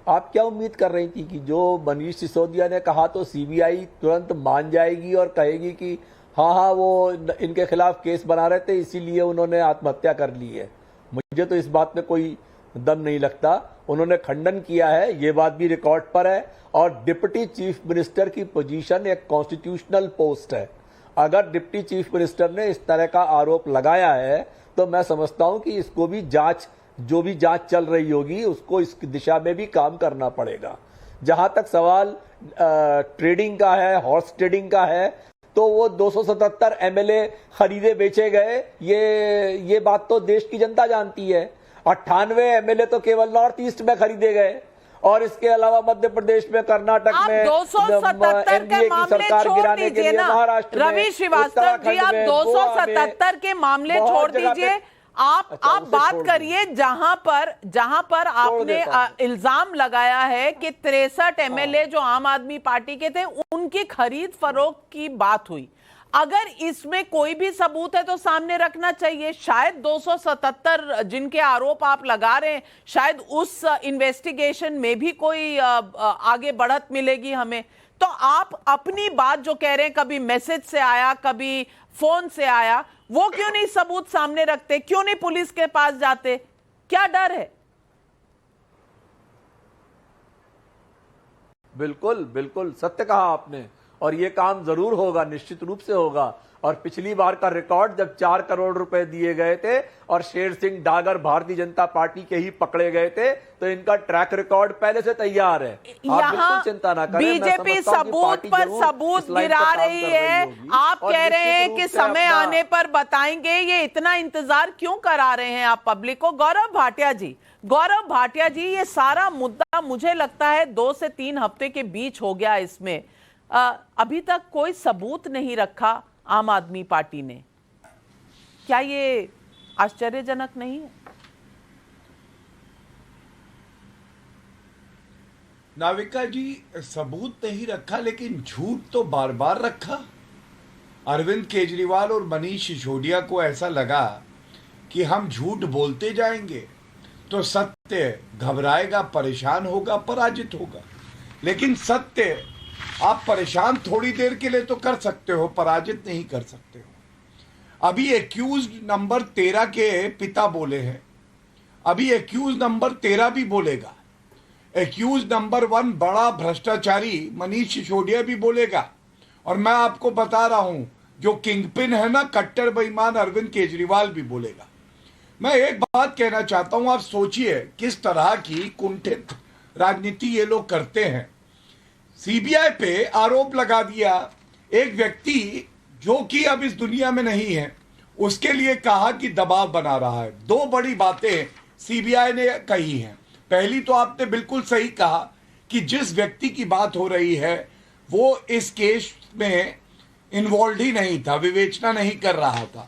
आप क्या उम्मीद कर रही थी कि जो मनीष सिसोदिया ने कहा तो सीबीआई तुरंत मान जाएगी और कहेगी कि हाँ वो इनके खिलाफ केस बना रहे थे इसीलिए उन्होंने आत्महत्या कर ली है? मुझे तो इस बात में कोई दम नहीं लगता। उन्होंने खंडन किया है, ये बात भी रिकॉर्ड पर है। और डिप्टी चीफ मिनिस्टर की पोजीशन एक कॉन्स्टिट्यूशनल पोस्ट है। अगर डिप्टी चीफ मिनिस्टर ने इस तरह का आरोप लगाया है तो मैं समझता हूं कि इसको भी जो भी जांच चल रही होगी उसको इस दिशा में भी काम करना पड़ेगा। जहां तक सवाल ट्रेडिंग का है, हॉर्स ट्रेडिंग का है, तो वो 277 एमएलए खरीदे बेचे गए, ये बात तो देश की जनता जानती है। 98 एमएलए तो केवल नॉर्थ ईस्ट में खरीदे गए और इसके अलावा मध्य प्रदेश में, कर्नाटक में 277 के मामले छोड़ दीजिए ना रवि श्रीवास्तव जी, आप 277 के मामले छोड़ दीजिए। आप बात करिए जहां पर आपने इल्जाम लगाया है कि 63 एमएलए जो आम आदमी पार्टी के थे उनकी खरीद फरोख्त की बात हुई। अगर इसमें कोई भी सबूत है तो सामने रखना चाहिए। शायद 277 जिनके आरोप आप लगा रहे हैं, शायद उस इन्वेस्टिगेशन में भी कोई आगे बढ़त मिलेगी हमें। तो आप अपनी बात जो कह रहे हैं, कभी मैसेज से आया, कभी फोन से आया, वो क्यों नहीं सबूत सामने रखते? क्यों नहीं पुलिस के पास जाते? क्या डर है? बिल्कुल सत्य कहा आपने। और ये काम जरूर होगा, निश्चित रूप से होगा। और पिछली बार का रिकॉर्ड जब 4 करोड़ रुपए दिए गए थे और शेर सिंह डागर भारतीय जनता पार्टी के ही पकड़े गए थे, तो इनका ट्रैक रिकॉर्ड पहले से तैयार है। आप बिल्कुल चिंता ना करें। बीजेपी सबूत पर सबूत गिरा रही है। आप कह रहे हैं कि समय आने पर बताएंगे। ये इतना इंतजार क्यों करा रहे हैं आप पब्लिक को? गौरव भाटिया जी, ये सारा मुद्दा मुझे लगता है 2 से 3 हफ्ते के बीच हो गया। इसमें अभी तक कोई सबूत नहीं रखा आम आदमी पार्टी ने। क्या ये आश्चर्यजनक नहीं है? नाविका जी, सबूत नहीं रखा लेकिन झूठ तो बार बार रखा। अरविंद केजरीवाल और मनीष सिसोदिया को ऐसा लगा कि हम झूठ बोलते जाएंगे तो सत्य घबराएगा, परेशान होगा, पराजित होगा। लेकिन सत्य आप परेशान थोड़ी देर के लिए तो कर सकते हो, पराजित नहीं कर सकते हो। अभी एक्यूज्ड नंबर 13 के पिता बोले हैं, अभी एक्यूज्ड नंबर 13 भी बोलेगा। एक्यूज्ड नंबर 1 बड़ा भ्रष्टाचारी मनीष सिसोदिया भी बोलेगा। और मैं आपको बता रहा हूं, जो किंगपिन है ना, कट्टर बेईमान अरविंद केजरीवाल भी बोलेगा। मैं एक बात कहना चाहता हूं, आप सोचिए किस तरह की कुंठित राजनीति ये लोग करते हैं। सीबीआई पे आरोप लगा दिया, एक व्यक्ति जो कि अब इस दुनिया में नहीं है, उसके लिए कहा कि दबाव बना रहा है। 2 बड़ी बातें सीबीआई ने कही हैं। पहली तो आपने बिल्कुल सही कहा कि जिस व्यक्ति की बात हो रही है वो इस केस में इन्वॉल्व ही नहीं था, विवेचना नहीं कर रहा था।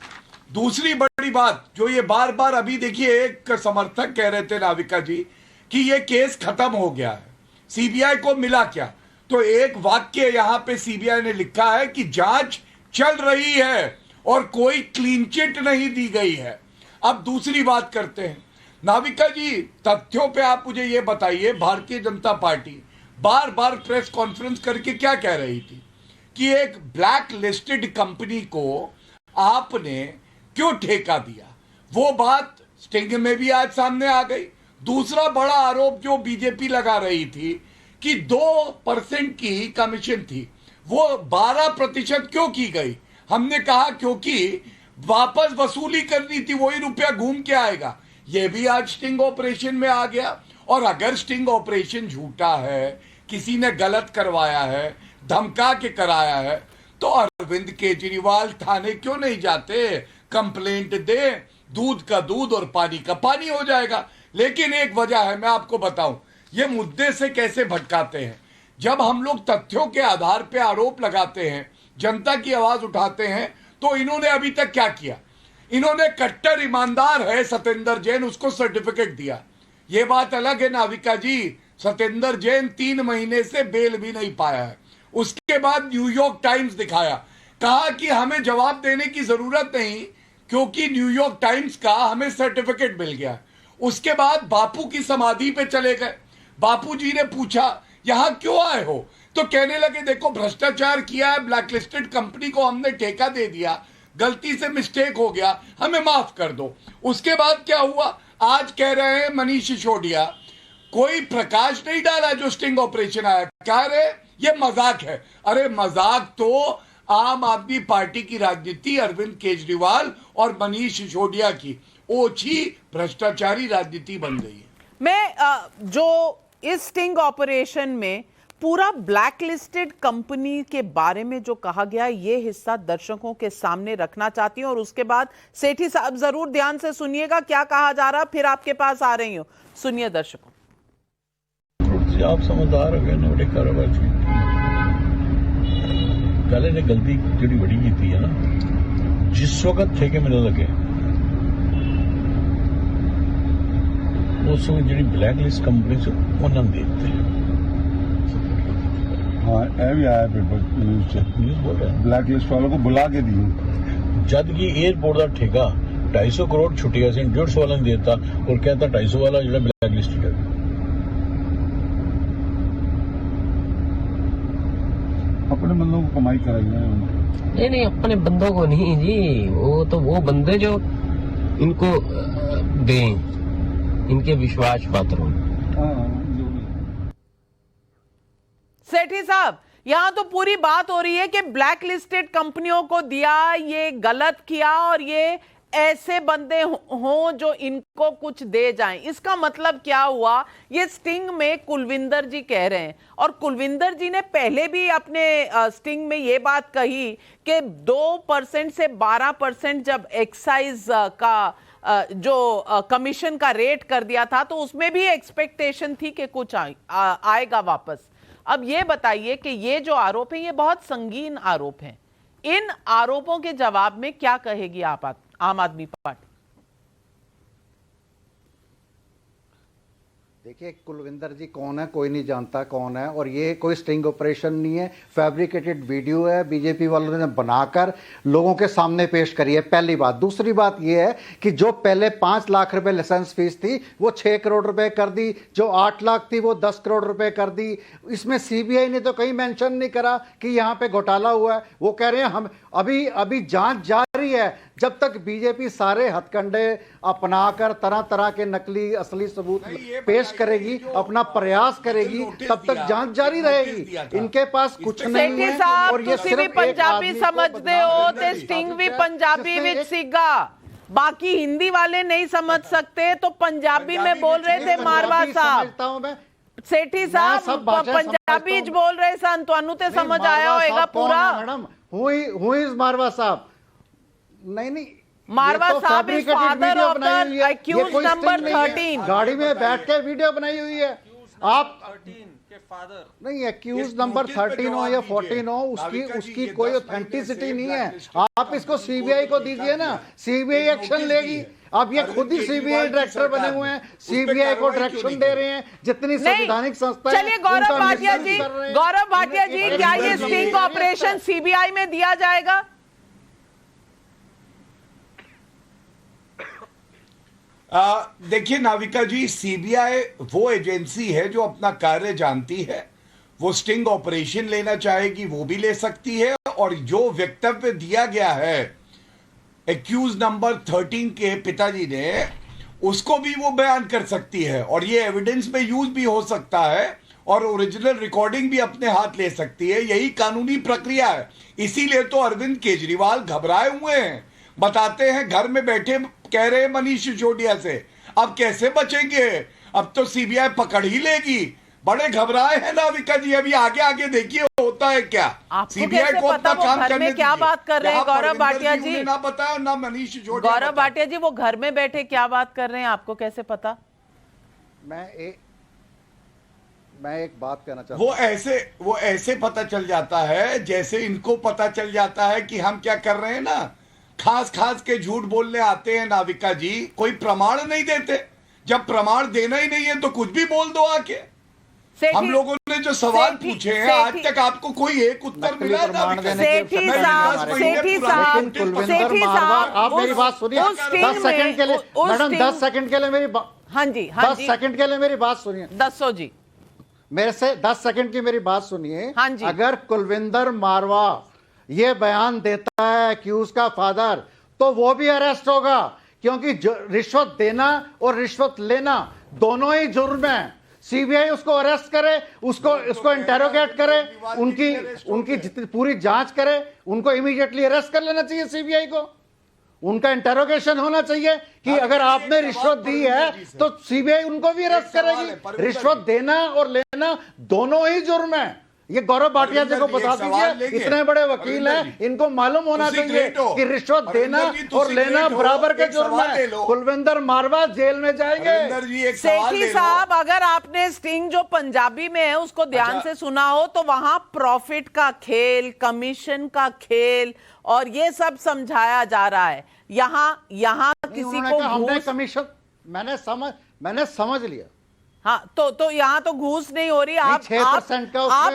दूसरी बड़ी बात जो ये बार बार, अभी देखिए एक समर्थक कह रहे थे नाविका जी कि ये केस खत्म हो गया है, सीबीआई को मिला क्या? तो एक वाक्य यहां पे सीबीआई ने लिखा है कि जांच चल रही है और कोई क्लीन चिट नहीं दी गई है। अब दूसरी बात करते हैं नाविका जी, तथ्यों पे आप मुझे ये बताइए, भारतीय जनता पार्टी बार बार प्रेस कॉन्फ्रेंस करके क्या कह रही थी कि एक ब्लैक लिस्टेड कंपनी को आपने क्यों ठेका दिया? वो बात स्टिंग में भी आज सामने आ गई। दूसरा बड़ा आरोप जो बीजेपी लगा रही थी कि 2% की कमीशन थी, वो 12% क्यों की गई? हमने कहा क्योंकि वापस वसूली करनी थी, वही रुपया घूम के आएगा। यह भी आज स्टिंग ऑपरेशन में आ गया। और अगर स्टिंग ऑपरेशन झूठा है, किसी ने गलत करवाया है, धमका के कराया है, तो अरविंद केजरीवाल थाने क्यों नहीं जाते? कंप्लेंट दे, दूध का दूध और पानी का पानी हो जाएगा। लेकिन एक वजह है, मैं आपको बताऊं, ये मुद्दे से कैसे भटकाते हैं। जब हम लोग तथ्यों के आधार पे आरोप लगाते हैं, जनता की आवाज उठाते हैं, तो इन्होंने अभी तक क्या किया? इन्होंने कट्टर ईमानदार है सत्येंद्र जैन, उसको सर्टिफिकेट दिया। ये बात अलग है नाविका जी, सत्येंद्र जैन 3 महीने से बेल भी नहीं पाया है। उसके बाद न्यूयॉर्क टाइम्स दिखाया, कहा कि हमें जवाब देने की जरूरत नहीं क्योंकि न्यूयॉर्क टाइम्स का हमें सर्टिफिकेट मिल गया। उसके बाद बापू की समाधि पे चले गए, बापूजी ने पूछा यहां क्यों आए हो, तो कहने लगे देखो भ्रष्टाचार किया है, ब्लैकलिस्टेड कंपनी को हमने ठेका दे दिया, गलती से मिस्टेक हो गया, हमें माफ कर दो। उसके बाद क्या हुआ, आज कह रहे हैं मनीष सिसोदिया कोई प्रकाश नहीं डाला जो स्टिंग ऑपरेशन आया, कह रहे ये मजाक है। अरे मजाक तो आम आदमी पार्टी की राजनीति, अरविंद केजरीवाल और मनीष सिसोदिया की ओछी भ्रष्टाचारी राजनीति बन गई है। मैं जो इस स्टिंग ऑपरेशन में पूरा ब्लैकलिस्टेड कंपनी के बारे में जो कहा गया, ये हिस्सा दर्शकों के सामने रखना चाहती हूं और उसके बाद सेठी साहब जरूर ध्यान से सुनिएगा क्या कहा जा रहा, फिर आपके पास आ रही हूं, सुनिए दर्शकों। आप समझदार हो गए ना, बड़े कारोबार जी गले ने गलती जी बड़ी की है ना, जिस वक्त ठेके मिलने लगे उस वक्त जी ब्लैक लिस्ट कंपनी से उन्होंने देते हैं। हाँ ये भी आया पेपर न्यूज बोल रहे हैं ब्लैक लिस्ट वालों को बुला के दिए, जद की एयरपोर्ट का ठेका 250 करोड़ छुट्टिया से 150 वाला ने देता और कहता 250 वाला जो ब्लैक लिस्ट है। अपने बंदों को कमाई कराई है। नहीं अपने बंदों को नहीं जी, वो तो वो बंदे जो इनको दें, इनके विश्वास पात्र हों। सेठी साहब, यहां तो पूरी बात हो रही है कि ब्लैक लिस्टेड कंपनियों को दिया, ये गलत किया और ये ऐसे बंदे हों जो इनको कुछ दे जाएं। इसका मतलब क्या हुआ, ये स्टिंग में कुलविंदर जी कह रहे हैं और कुलविंदर जी ने पहले भी अपने स्टिंग में ये बात कही कि 2% से 12% जब एक्साइज का जो कमीशन का रेट कर दिया था तो उसमें भी एक्सपेक्टेशन थी कि कुछ आएगा वापस। अब ये बताइए कि ये जो आरोप है ये बहुत संगीन आरोप हैं, इन आरोपों के जवाब में क्या कहेगी आप आम आदमी पार्टी? देखिए कुलविंदर जी कौन है, कोई नहीं जानता कौन है, और ये कोई स्टिंग ऑपरेशन नहीं है, फैब्रिकेटेड वीडियो है, बीजेपी वालों ने बनाकर लोगों के सामने पेश करी है, पहली बात। दूसरी बात ये है कि जो पहले 5 लाख रुपए लाइसेंस फीस थी वो 6 करोड़ रुपए कर दी, जो 8 लाख थी वो 10 करोड़ रुपए कर दी। इसमें सीबीआई ने तो कहीं मेंशन नहीं करा कि यहाँ पे घोटाला हुआ है। वो कह रहे हैं हम अभी जांच जारी है, जब तक बीजेपी सारे हथकंडे अपनाकर तरह तरह के नकली असली सबूत पेश करेगी, अपना प्रयास करेगी, तब तक जांच जारी रहेगी। इनके पास कुछ नहीं है और ये सिर्फ पंजाबी समझते हो तो स्टिंग भी पंजाबी विच सीगा, बाकी हिंदी वाले नहीं समझ सकते तो पंजाबी में बोल रहे थे मारवा साहब। सेठी साहब पंजाबी बोल रहे सन, तुहानू ते समझ आया होगा पूरा। मैडम हु इज मारवा साहब? नहीं मारवा साहब is father of the accused number 13। गाड़ी में बैठ के वीडियो बनाई हुई है। आप 13 के फादर नहीं, अक्यूज नंबर 13 हो या 14 हो, उसकी कोई ऑथेंटिसिटी नहीं है। आप इसको सीबीआई को दीजिए ना, सीबीआई एक्शन लेगी। अब ये खुद ही सीबीआई डायरेक्टर बने हुए हैं, सीबीआई को डायरेक्शन दे रहे हैं जितनी संवैधानिक संस्था। चलिए गौरव भाटिया जी, क्या ये स्टिंग ऑपरेशन सीबीआई में दिया जाएगा? देखिए नाविका जी, सीबीआई वो एजेंसी है जो अपना कार्य जानती है। वो स्टिंग ऑपरेशन लेना चाहेगी वो भी ले सकती है, और जो वक्तव्य दिया गया है एक्यूज नंबर 13 के पिताजी ने, उसको भी वो बयान कर सकती है, और ये एविडेंस में यूज भी हो सकता है और ओरिजिनल रिकॉर्डिंग भी अपने हाथ ले सकती है। यही कानूनी प्रक्रिया है। इसीलिए तो अरविंद केजरीवाल घबराए हुए हैं, बताते हैं घर में बैठे कह रहे हैं मनीष सिसोदिया से, अब कैसे बचेंगे, अब तो सीबीआई पकड़ ही लेगी। बड़े घबराए हैं नाविका जी। अभी आगे आगे देखिए होता है क्या। सीबीआई को अपना काम करने दीजिए। क्या बात कर रहे हैं गौरव भाटिया जी? ना बताया ना मनीष सिसोदिया। गौरव भाटिया जी वो घर में बैठे क्या बात कर रहे हैं, आपको कैसे पता? मैं एक बात कहना चाहता हूं। वो ऐसे पता चल जाता है जैसे इनको पता चल जाता है कि हम क्या कर रहे हैं ना। खास के झूठ बोलने आते हैं नाविका जी, कोई प्रमाण नहीं देते। जब प्रमाण देना ही नहीं है तो कुछ भी बोल दो आके। हम लोगों ने जो सवाल पूछे हैं आज तक आपको कोई एक उत्तर मिला? सेठी साहब, आप मेरी बात सुनिए 10 सेकंड के लिए। मैडम 10 सेकंड के लिए मेरी बात, हाँ जी 10 सेकंड के लिए मेरी बात सुनिए। 10 जी मेरे से 10 सेकंड की मेरी बात सुनिए। हाँ जी। अगर कुलविंदर मारवा ये बयान देता है कि उसका फादर, तो वो भी अरेस्ट होगा, क्योंकि रिश्वत देना और रिश्वत लेना दोनों ही जुर्म है। सीबीआई उसको अरेस्ट करे, उसको इंटेरोगेट करे, उनकी जितनी पूरी जांच करे, उनको इमीडिएटली अरेस्ट कर लेना चाहिए सीबीआई को। उनका इंटेरोगेशन होना चाहिए कि अगर आपने रिश्वत दी है तो सीबीआई उनको भी अरेस्ट करेगी। रिश्वत देना और लेना दोनों ही जुर्म है। ये गौरव भाटिया जी को बता दीजिए, इतने बड़े वकील हैं, इनको मालूम होना चाहिए कि रिश्वत देना और लेना बराबर के जुर्म है। कुलविंदर मारवा जेल में जाएंगे। सेठी साहब, अगर आपने स्टिंग जो पंजाबी में है उसको ध्यान से सुना हो तो वहां प्रॉफिट का खेल, कमीशन का खेल और ये सब समझाया जा रहा है। यहाँ किसी को हमने कमीशन, मैंने समझ लिया। हाँ, तो यहाँ तो घूस नहीं हो रही। आप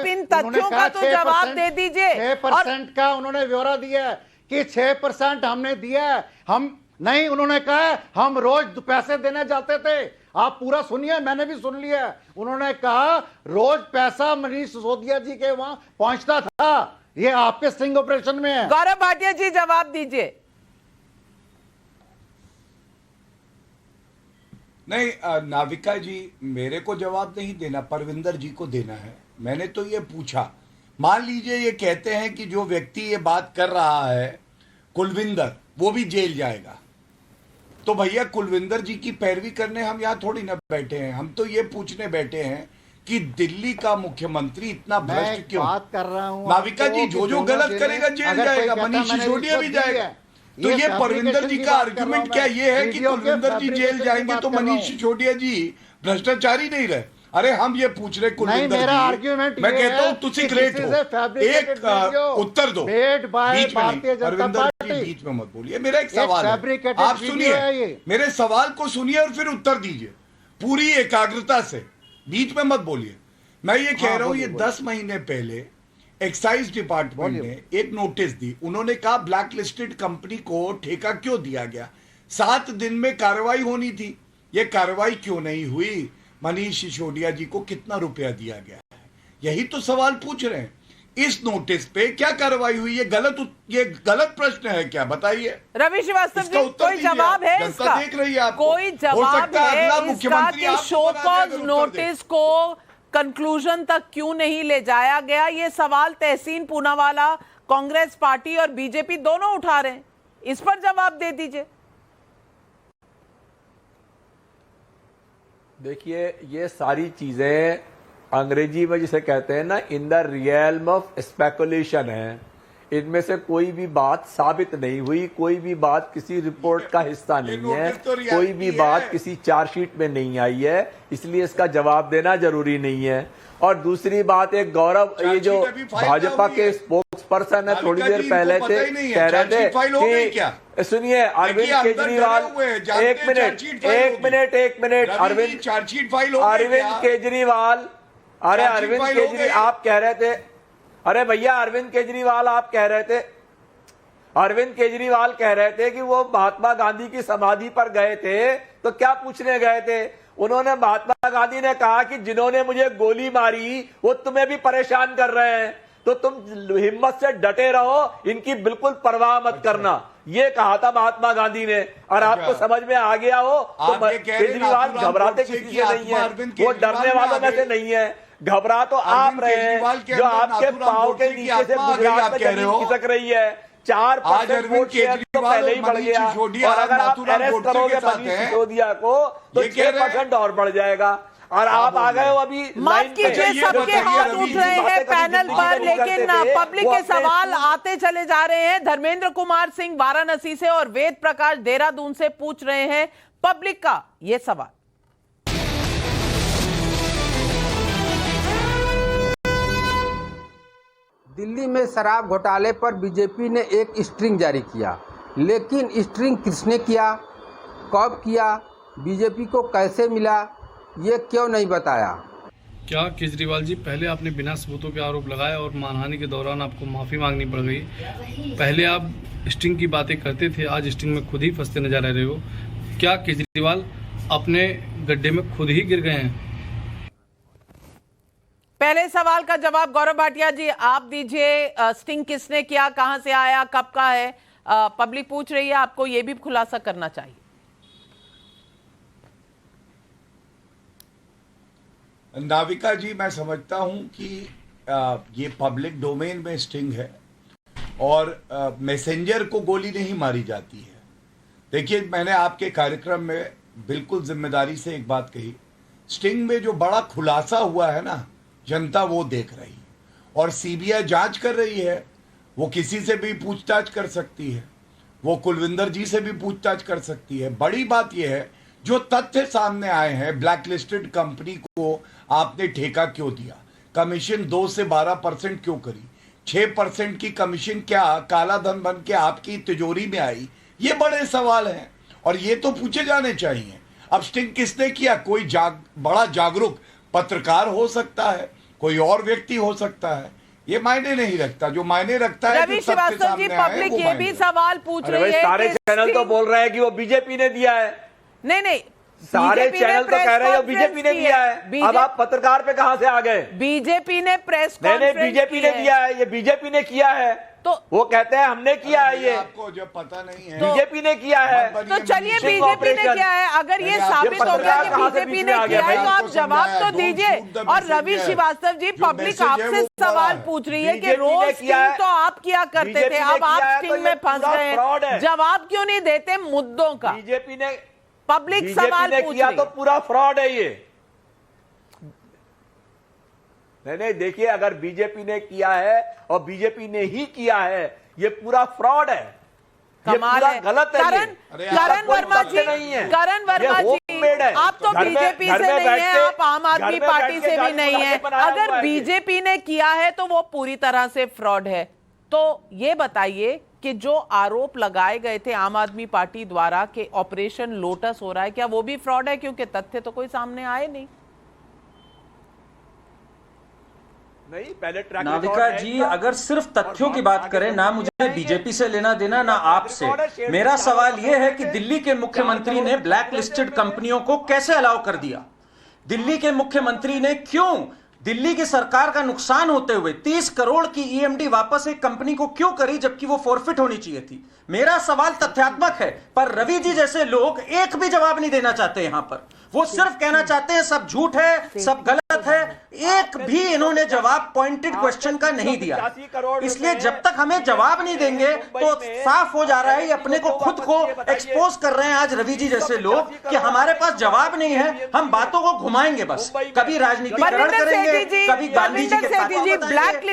इन तथ्यों का तो जवाब दे दीजिए। 6% का उन्होंने ब्यौरा दिया है कि 6% हमने दिया है। हम नहीं, उन्होंने कहा हम रोज पैसे देने जाते थे। आप पूरा सुनिए, मैंने भी सुन लिया। उन्होंने कहा रोज पैसा मनीष सिसोदिया जी के वहां पहुंचता था। ये आपके स्टिंग ऑपरेशन में है। गौरव भाटिया जी जवाब दीजिए। नहीं नाविका जी, मेरे को जवाब नहीं देना, परविंदर जी को देना है। मैंने तो ये पूछा, मान लीजिए ये कहते हैं कि जो व्यक्ति ये बात कर रहा है कुलविंदर, वो भी जेल जाएगा, तो भैया कुलविंदर जी की पैरवी करने हम यहाँ थोड़ी ना बैठे हैं। हम तो ये पूछने बैठे हैं कि दिल्ली का मुख्यमंत्री इतना भ्रष्ट क्यों। बात कर रहा हूं नाविका जी, जो गलत करेगा जेल जाएगा, मनीष सिसोदिया भी जाएगा। तो ये परविंदर जी का आर्गुमेंट क्या ये है कि कुलविंदर जी जेल जाएंगे तो मनीष सिसोदिया जी भ्रष्टाचारी नहीं रहे? अरे हम ये पूछ रहे कुलविंदर जी, मैं कहता हूं तुसी ग्रेट हो, एक उत्तर दो बीच में। परविंदर जी बीच में मत बोलिए, मेरा एक सवाल है, आप सुनिए, मेरे सवाल को सुनिए और फिर उत्तर दीजिए पूरी एकाग्रता से, बीच में मत बोलिए। मैं ये कह रहा हूं, ये 10 महीने पहले एक्साइज डिपार्टमेंट ने एक नोटिस दी। उन्होंने कहा ब्लैक लिस्टेड कंपनी को ठेका क्यों दिया गया, 7 दिन में कार्रवाई होनी थी, ये कार्रवाई क्यों नहीं हुई? मनीष सिसोदिया जी को कितना रुपया दिया गया है, यही तो सवाल पूछ रहे हैं। इस नोटिस पे क्या कार्रवाई हुई? ये गलत प्रश्न है क्या, बताइए। रवि श्रीवास्तव जी, कोई जवाब है इसका? देख रही है आपको, कोई जवाब है इसका कि शो कॉज नोटिस को कंक्लूजन तक क्यों नहीं ले जाया गया? ये सवाल तहसीन पूनावाला, कांग्रेस पार्टी और बीजेपी दोनों उठा रहे हैं, इस पर जवाब दे दीजिए। देखिए, ये सारी चीजें अंग्रेजी में जिसे कहते हैं ना, in the realm of speculation है। इनमें से कोई भी बात साबित नहीं हुई, कोई भी बात किसी रिपोर्ट का हिस्सा नहीं है, कोई भी बात किसी चार्जशीट में नहीं आई है, इसलिए इसका जवाब देना जरूरी नहीं है। और दूसरी बात, एक गौरव, ये जो भाजपा के स्पोक्स पर्सन है, थोड़ी देर पहले से कह रहे थे कि सुनिए अरविंद केजरीवाल, एक मिनट अरविंद केजरीवाल, अरे अरविंद केजरीवाल आप कह रहे थे, अरे भैया अरविंद केजरीवाल आप कह रहे थे, अरविंद केजरीवाल कह रहे थे कि वो महात्मा गांधी की समाधि पर गए थे, तो क्या पूछने गए थे? उन्होंने, महात्मा गांधी ने कहा कि जिन्होंने मुझे गोली मारी वो तुम्हें भी परेशान कर रहे हैं, तो तुम हिम्मत से डटे रहो, इनकी बिल्कुल परवाह मत करना, ये कहा था महात्मा गांधी ने। और आपको समझ में आ गया हो तो केजरीवाल घबराते किसी से नहीं है, वो डरने वालों में से नहीं है। घबरा तो आप रहे हैं, जो आपके पांव के नीचे से गुजरात में जमीन खिसक रही है। 4% वोट शेयर तो पहले ही बढ़ गया, और अगर आप अरेस्ट करोगे मनीष सिसोदिया को तो 6% और बढ़ जाएगा। और आप आ गए हो अभी, माफ कीजिए, सबके हाथ उठ रहे हैं पैनल पर, लेकिन पब्लिक के सवाल आते चले जा रहे हैं। धर्मेंद्र कुमार सिंह वाराणसी से और वेद प्रकाश देहरादून से पूछ रहे हैं पब्लिक का ये सवाल। दिल्ली में शराब घोटाले पर बीजेपी ने एक स्ट्रिंग जारी किया, लेकिन स्ट्रिंग किसने किया, कब किया, बीजेपी को कैसे मिला, ये क्यों नहीं बताया? क्या केजरीवाल जी, पहले आपने बिना सबूतों के आरोप लगाए और मानहानि के दौरान आपको माफ़ी मांगनी पड़ गई। पहले आप स्टिंग की बातें करते थे, आज स्टिंग में खुद ही फंसते नजर आ रहे हो। क्या केजरीवाल अपने गड्ढे में खुद ही गिर गए हैं? पहले सवाल का जवाब गौरव भाटिया जी आप दीजिए। स्टिंग किसने किया, कहां से आया, कब का है? पब्लिक पूछ रही है, आपको यह भी खुलासा करना चाहिए। नाविका जी, मैं समझता हूं कि ये पब्लिक डोमेन में स्टिंग है और मैसेंजर को गोली नहीं मारी जाती है। देखिए, मैंने आपके कार्यक्रम में बिल्कुल जिम्मेदारी से एक बात कही, स्टिंग में जो बड़ा खुलासा हुआ है ना, जनता वो देख रही है और सीबीआई जांच कर रही है। वो किसी से भी पूछताछ कर सकती है, वो कुलविंदर जी से भी पूछताछ कर सकती है। बड़ी बात यह है जो तथ्य सामने आए हैं, ब्लैकलिस्टेड कंपनी को आपने ठेका क्यों दिया, कमीशन 2 से 12% क्यों करी, 6% की कमीशन क्या काला धन बन के आपकी तिजोरी में आई, ये बड़े सवाल हैं और ये तो पूछे जाने चाहिए। अब स्टिंग किसने किया? कोई बड़ा जागरूक पत्रकार हो सकता है, कोई और व्यक्ति हो सकता है, ये मायने नहीं रखता। जो मायने रखता है रवि श्रीवास्तव जी, पब्लिक ये भी सवाल पूछ रही है, सारे चैनल तो बोल रहे हैं कि वो बीजेपी ने दिया है। नहीं, सारे चैनल तो कह रहे हैं बीजेपी ने दिया है। अब आप पत्रकार पे कहां से आ गए? बीजेपी ने प्रेस कॉन्फ्रेंस बीजेपी ने दिया है, ये बीजेपी ने किया है, तो वो कहते हैं हमने किया है, ये आपको जो पता नहीं है बीजेपी ने किया है। तो चलिए बीजेपी ने किया है, अगर ये साबित हो गया कि बीजेपी ने किया है तो आप जवाब तो दीजिए। और रवि श्रीवास्तव जी, पब्लिक आपसे सवाल पूछ रही है कि रोज स्टिंग तो आप किया करते थे, अब आप स्टिंग में फंस गए, जवाब क्यों नहीं देते मुद्दों का? बीजेपी ने पब्लिक सवाल पूछ किया तो पूरा फ्रॉड है ये। नहीं, देखिए, अगर बीजेपी ने किया है और बीजेपी ने ही किया है, ये पूरा फ्रॉड है, कमाल है, गलत है। करण वर्मा जी, आप तो बीजेपी से नहीं है, आप आम आदमी पार्टी से भी नहीं है। अगर बीजेपी ने किया है तो वो पूरी तरह से फ्रॉड है। तो ये बताइए कि जो आरोप लगाए गए थे आम आदमी पार्टी द्वारा कि ऑपरेशन लोटस हो रहा है, क्या वो भी फ्रॉड है? क्योंकि तथ्य तो कोई सामने आए नहीं। पहले नाविका जी, अगर सिर्फ तथ्यों की बात करें, ना मुझे बीजेपी से लेना देना ना आपसे, मेरा सवाल यह है कि दिल्ली के मुख्यमंत्री ने ब्लैक लिस्टेड कंपनियों को कैसे अलाउ कर दिया? दिल्ली के मुख्यमंत्री ने क्यों दिल्ली की सरकार का नुकसान होते हुए 30 करोड़ की ईएमडी वापस एक कंपनी को क्यों करी, जबकि वो फॉरफिट होनी चाहिए थी? मेरा सवाल तथ्यात्मक है, पर रवि जी जैसे लोग एक भी जवाब नहीं देना चाहते। यहां पर वो सिर्फ कहना चाहते हैं सब झूठ है, सब गलत है, एक भी इन्होंने जवाब पॉइंटेड क्वेश्चन का नहीं दिया। इसलिए जब तक हमें जवाब नहीं देंगे तो साफ हो जा रहा है, अपने को खुद को एक्सपोज कर रहे हैं आज रवि जी जैसे लोग कि हमारे पास जवाब नहीं है, हम बातों को घुमाएंगे बस, कभी राजनीतिकरण करेंगे, कभी गांधी जी के ब्लैक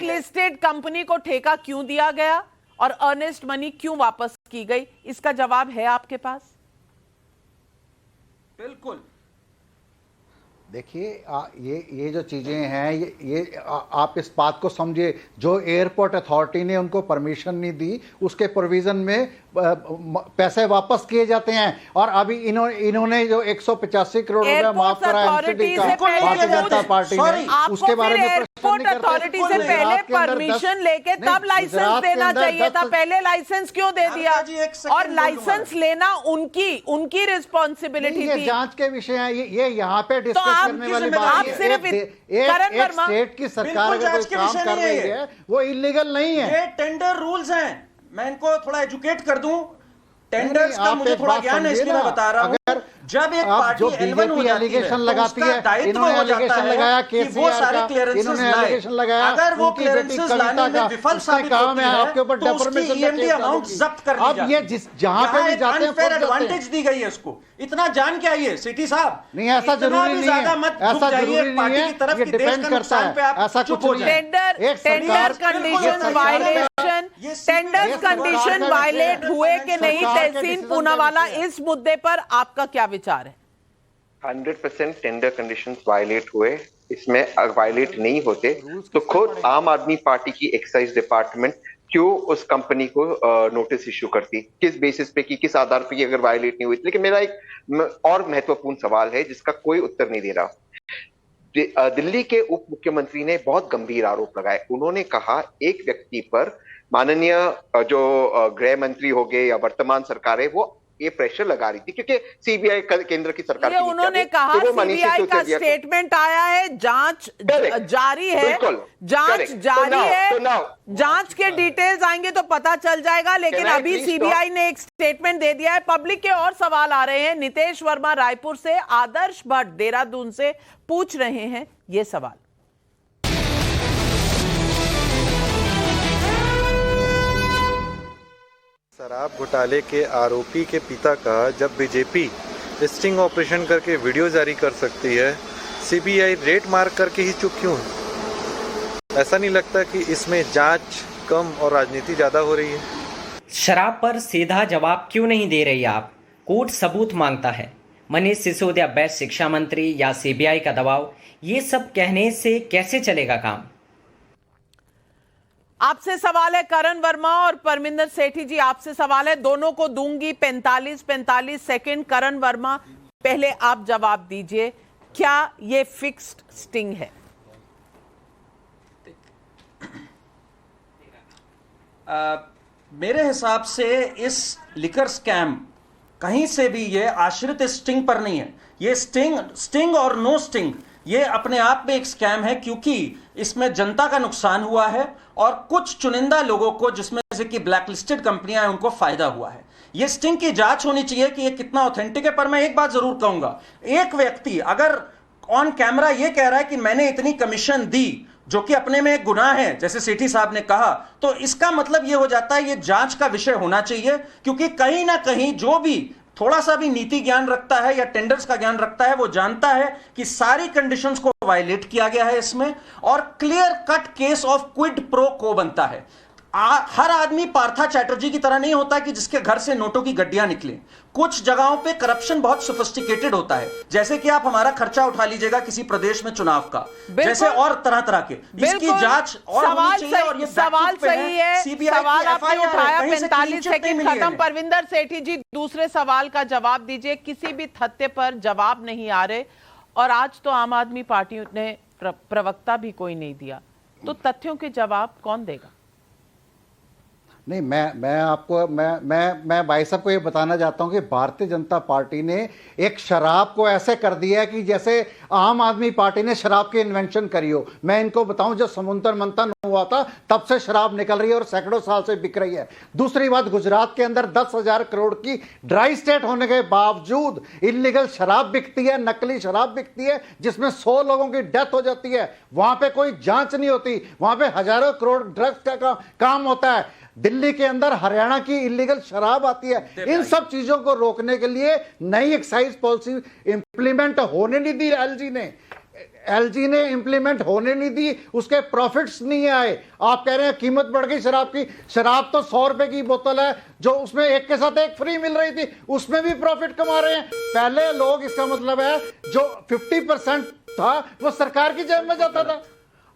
लिस्टेड कंपनी को ठेका क्यों दिया गया और अर्नेस्ट मनी क्यों वापस की गई, इसका जवाब है आपके पास? बिल्कुल। देखिए, ये जो चीज़ें हैं, आप इस बात को समझिए, जो एयरपोर्ट अथॉरिटी ने उनको परमिशन नहीं दी, उसके प्रोविज़न में पैसे वापस किए जाते हैं। और अभी इन्होंने जो 185 करोड़ रुपया माफ करा एमसीडी का भारतीय जनता पार्टी ने, उसके बारे में एयरपोर्ट अथॉरिटी से पहले परमिशन लेके तब लाइसेंस देना चाहिए था, पहले लाइसेंस क्यों दे दिया? और लाइसेंस लेना उनकी रिस्पॉन्सिबिलिटी थी। जांच के विषय है ये, यहाँ पे डिस्कस करने वाली बात है। एक स्टेट की सरकार अगर कोई काम कर रही है वो इलीगल नहीं है। ये टेंडर रूल्स हैं, मैं इनको थोड़ा एजुकेट कर दूं। टेंडर्स का मुझे थोड़ा ज्ञान है, इसलिए मैं बता रहा हूं। जब एक पार्टी L1 हो जाती है तो उसका दायित्व हो जाता है कि वो सारे क्लियरेंसेस लाए। अगर वो क्लियरेंसेस लाने में विफल साबित होती है तो उसकी ईएमडी अमाउंट जब्त कर ली जाती है। जहां पे भी जाते हैं अनफेयर एडवांटेज दी गई है उसको। इतना जान के आइए सिटी साहब, नहीं ऐसा जरूरी नहीं है, ऐसा जरूरी नहीं है, ये डिपेंड करता है, ऐसा कुछ नहीं है। टेंडर कंडीशन वायलेट हुए कि नहीं तहसीन पूनावाला, इस मुद्दे पर आपका क्या विचार है? 100% टेंडर कंडीशंस वायलेट हुए। इसमें वायलेट नहीं होते तो खुद आम आदमी पार्टी की एक्साइज डिपार्टमेंट क्यों उस कंपनी को नोटिस इश्यू करती, किस बेसिस पे की, किस आधार पे की अगर वायलेट नहीं हुई। लेकिन मेरा एक और महत्वपूर्ण सवाल है जिसका कोई उत्तर नहीं दे रहा। दिल्ली के उप मुख्यमंत्री ने बहुत गंभीर आरोप लगाए। उन्होंने कहा एक व्यक्ति पर, माननीय जो गृह मंत्री हो गए या वर्तमान सरकार है, वो ये प्रेशर लगा रही थी, क्योंकि सीबीआई केंद्र की सरकार ये उन्होंने कहा सीबीआई का स्टेटमेंट आया है, जांच जारी है, जांच जारी है, जांच के डिटेल्स आएंगे तो पता चल जाएगा। लेकिन अभी सीबीआई ने एक स्टेटमेंट दे दिया है। पब्लिक के और सवाल आ रहे हैं। नितेश वर्मा रायपुर से, आदर्श भट्ट देहरादून से पूछ रहे हैं ये सवाल। शराब घोटाले के आरोपी के पिता का जब बीजेपी स्टिंग ऑपरेशन करके वीडियो जारी कर सकती है, सीबीआई रेड मार करके ही चुप क्यों है? ऐसा नहीं लगता कि इसमें जांच कम और राजनीति ज्यादा हो रही है? शराब पर सीधा जवाब क्यों नहीं दे रही आप? कोर्ट सबूत मांगता है। मनीष सिसोदिया बेस्ट शिक्षा मंत्री या सीबीआई का दबाव, ये सब कहने से कैसे चलेगा काम? आपसे सवाल है करण वर्मा और परमिंदर सेठी जी, आपसे सवाल है, दोनों को दूंगी 45 सेकंड। करण वर्मा पहले आप जवाब दीजिए, क्या ये फिक्स्ड स्टिंग है? मेरे हिसाब से इस लिकर स्कैम कहीं से भी ये आश्रित स्टिंग पर नहीं है। ये स्टिंग और नो स्टिंग ये अपने आप में एक स्कैम है, क्योंकि इसमें जनता का नुकसान हुआ है और कुछ चुनिंदा लोगों को, जिसमें से कि ब्लैकलिस्टेड कंपनियां हैं, उनको फायदा हुआ है। ये स्टिंग की जांच होनी चाहिए कि ये कितना ऑथेंटिक है। पर मैं एक बात जरूर कहूंगा, एक व्यक्ति अगर ऑन कैमरा ये कह रहा है कि मैंने इतनी कमीशन दी, जो कि अपने में एक गुनाह है, जैसे सेठी साहब ने कहा, तो इसका मतलब ये हो जाता है ये जांच का विषय होना चाहिए। क्योंकि कहीं ना कहीं जो भी थोड़ा सा भी नीति ज्ञान रखता है या टेंडर्स का ज्ञान रखता है, वो जानता है कि सारी कंडीशंस को वायलेट किया गया है इसमें, और clear cut case of quid pro को बनता है। हर आदमी पार्था चैटर्जी की तरह नहीं होता कि जिसके घर से नोटों की गड्डियां निकले। कुछ जगहों पे करप्शन बहुत सोफिस्टिकेटेड होता है, जैसे कि आप हमारा खर्चा उठा लीजिएगा किसी प्रदेश में चुनाव का, जैसे और तरह तरह के। इसकी जांच और होनी चाहिए। और ये सवाल सही है, सवाल आपने उठाया, 45 सेकंड खत्म। परविंदर सेठी जी, दूसरे सवाल का जवाब दीजिए। किसी भी तथ्य पर जवाब नहीं आ रहे, और आज तो आम आदमी पार्टी ने प्रवक्ता भी कोई नहीं दिया, तो तथ्यों के जवाब कौन देगा? नहीं, मैं आपको मैं भाई साहब को ये बताना चाहता हूं कि भारतीय जनता पार्टी ने एक शराब को ऐसे कर दिया है कि जैसे आम आदमी पार्टी ने शराब की इन्वेंशन करी हो। मैं इनको बताऊं, जब समुद्र मंथन हुआ था तब से शराब निकल रही है और सैकड़ों साल से बिक रही है। दूसरी बात, गुजरात के अंदर 10,000 करोड़ की ड्राई स्टेट होने के बावजूद इलीगल शराब बिकती है, नकली शराब बिकती है, जिसमें 100 लोगों की डेथ हो जाती है। वहां पे कोई जांच नहीं होती, वहां पे हजारों करोड़ ड्रग्स का काम होता है। दिल्ली के अंदर हरियाणा की इलीगल शराब आती है। इन सब चीजों को रोकने के लिए नई एक्साइज पॉलिसी इंप्लीमेंट होने नहीं दी एलजी ने इंप्लीमेंट होने नहीं दी, उसके प्रॉफिट्स नहीं आए। आप कह रहे हैं कीमत बढ़ गई शराब की। शराब तो 100 रुपए की बोतल है, जो उसमें एक के साथ एक फ्री मिल रही थी, उसमें भी प्रॉफिट कमा रहे हैं पहले लोग। इसका मतलब है जो 50% था वो सरकार की जेब में जाता था।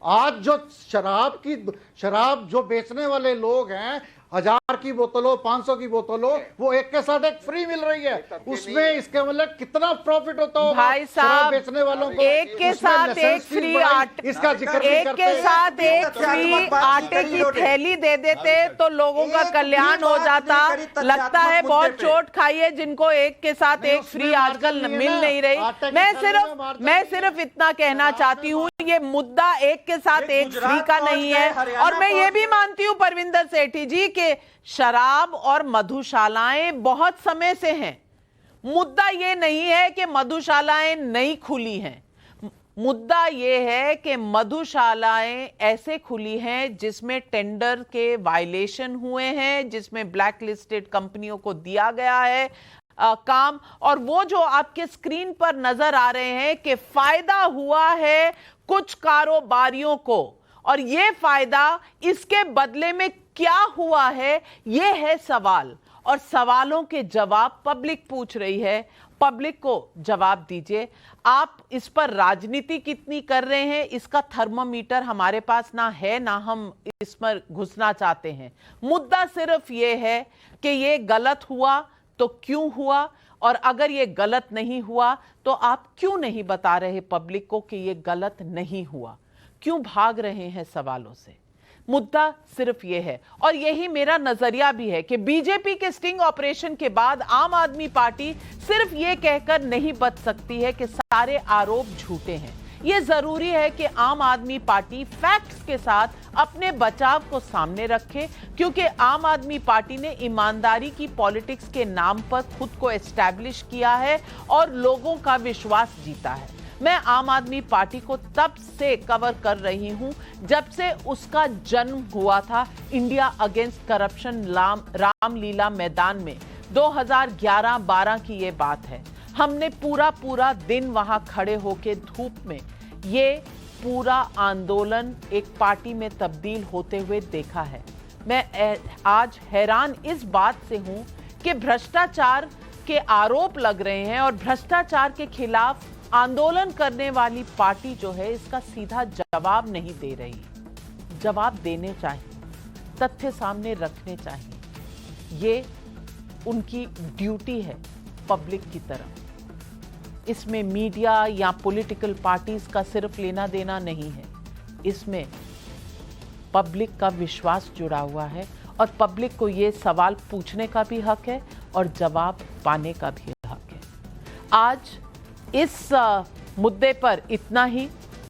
आज जो शराब जो बेचने वाले लोग हैं, 1000 की बोतलों, 500 की बोतलों, वो एक के साथ एक फ्री मिल रही है। उसमें इसके मतलब कितना प्रॉफिट होता होगा भाई साहब, बेचने वालों को। एक के साथ एक फ्री आटे, इसका जिक्र एक के साथ एक फ्री आटे की थैली दे देते तो लोगों का कल्याण हो जाता। लगता है बहुत चोट खाई है जिनको एक के साथ एक फ्री आजकल मिल नहीं रही। मैं सिर्फ इतना कहना चाहती हूँ, ये मुद्दा एक के साथ एक फ्री का नहीं है। और मैं ये भी मानती हूँ परविंदर सेठी जी के शराब और मधुशालाएं बहुत समय से हैं। मुद्दा ये नहीं है कि मधुशालाएं नई खुली हैं, मुद्दा ये है कि मधुशालाएं ऐसे खुली हैं जिसमें टेंडर के वायलेशन हुए हैं, जिसमें ब्लैक लिस्टेड कंपनियों को दिया गया है काम। और वो जो आपके स्क्रीन पर नजर आ रहे हैं कि फायदा हुआ है कुछ कारोबारियों को, और ये फायदा इसके बदले में क्या हुआ है, ये है सवाल। और सवालों के जवाब पब्लिक पूछ रही है, पब्लिक को जवाब दीजिए। आप इस पर राजनीति कितनी कर रहे हैं, इसका थर्मोमीटर हमारे पास ना है, ना हम इस पर घुसना चाहते हैं। मुद्दा सिर्फ ये है कि ये गलत हुआ तो क्यों हुआ, और अगर ये गलत नहीं हुआ तो आप क्यों नहीं बता रहे पब्लिक को कि ये गलत नहीं हुआ? क्यों भाग रहे हैं सवालों से? मुद्दा सिर्फ ये है, और यही मेरा नजरिया भी है, कि बीजेपी के स्टिंग ऑपरेशन के बाद आम आदमी पार्टी सिर्फ ये कहकर नहीं बच सकती है कि सारे आरोप झूठे हैं। ये जरूरी है कि आम आदमी पार्टी फैक्ट्स के साथ अपने बचाव को सामने रखे, क्योंकि आम आदमी पार्टी ने ईमानदारी की पॉलिटिक्स के नाम पर खुद को एस्टैब्लिश किया है और लोगों का विश्वास जीता है। मैं आम आदमी पार्टी को तब से कवर कर रही हूं जब से उसका जन्म हुआ था इंडिया अगेंस्ट करप्शन रामलीला मैदान में। 2011-12 की ये बात है। हमने पूरा दिन वहां खड़े होके धूप में ये पूरा आंदोलन एक पार्टी में तब्दील होते हुए देखा है। मैं आज हैरान इस बात से हूं कि भ्रष्टाचार के आरोप लग रहे हैं और भ्रष्टाचार के खिलाफ आंदोलन करने वाली पार्टी जो है इसका सीधा जवाब नहीं दे रही। जवाब देने चाहिए, तथ्य सामने रखने चाहिए। ये उनकी ड्यूटी है पब्लिक की तरफ। इसमें मीडिया या पॉलिटिकल पार्टीज का सिर्फ लेना देना नहीं है, इसमें पब्लिक का विश्वास जुड़ा हुआ है और पब्लिक को ये सवाल पूछने का भी हक है और जवाब पाने का भी हक है। आज इस मुद्दे पर इतना ही।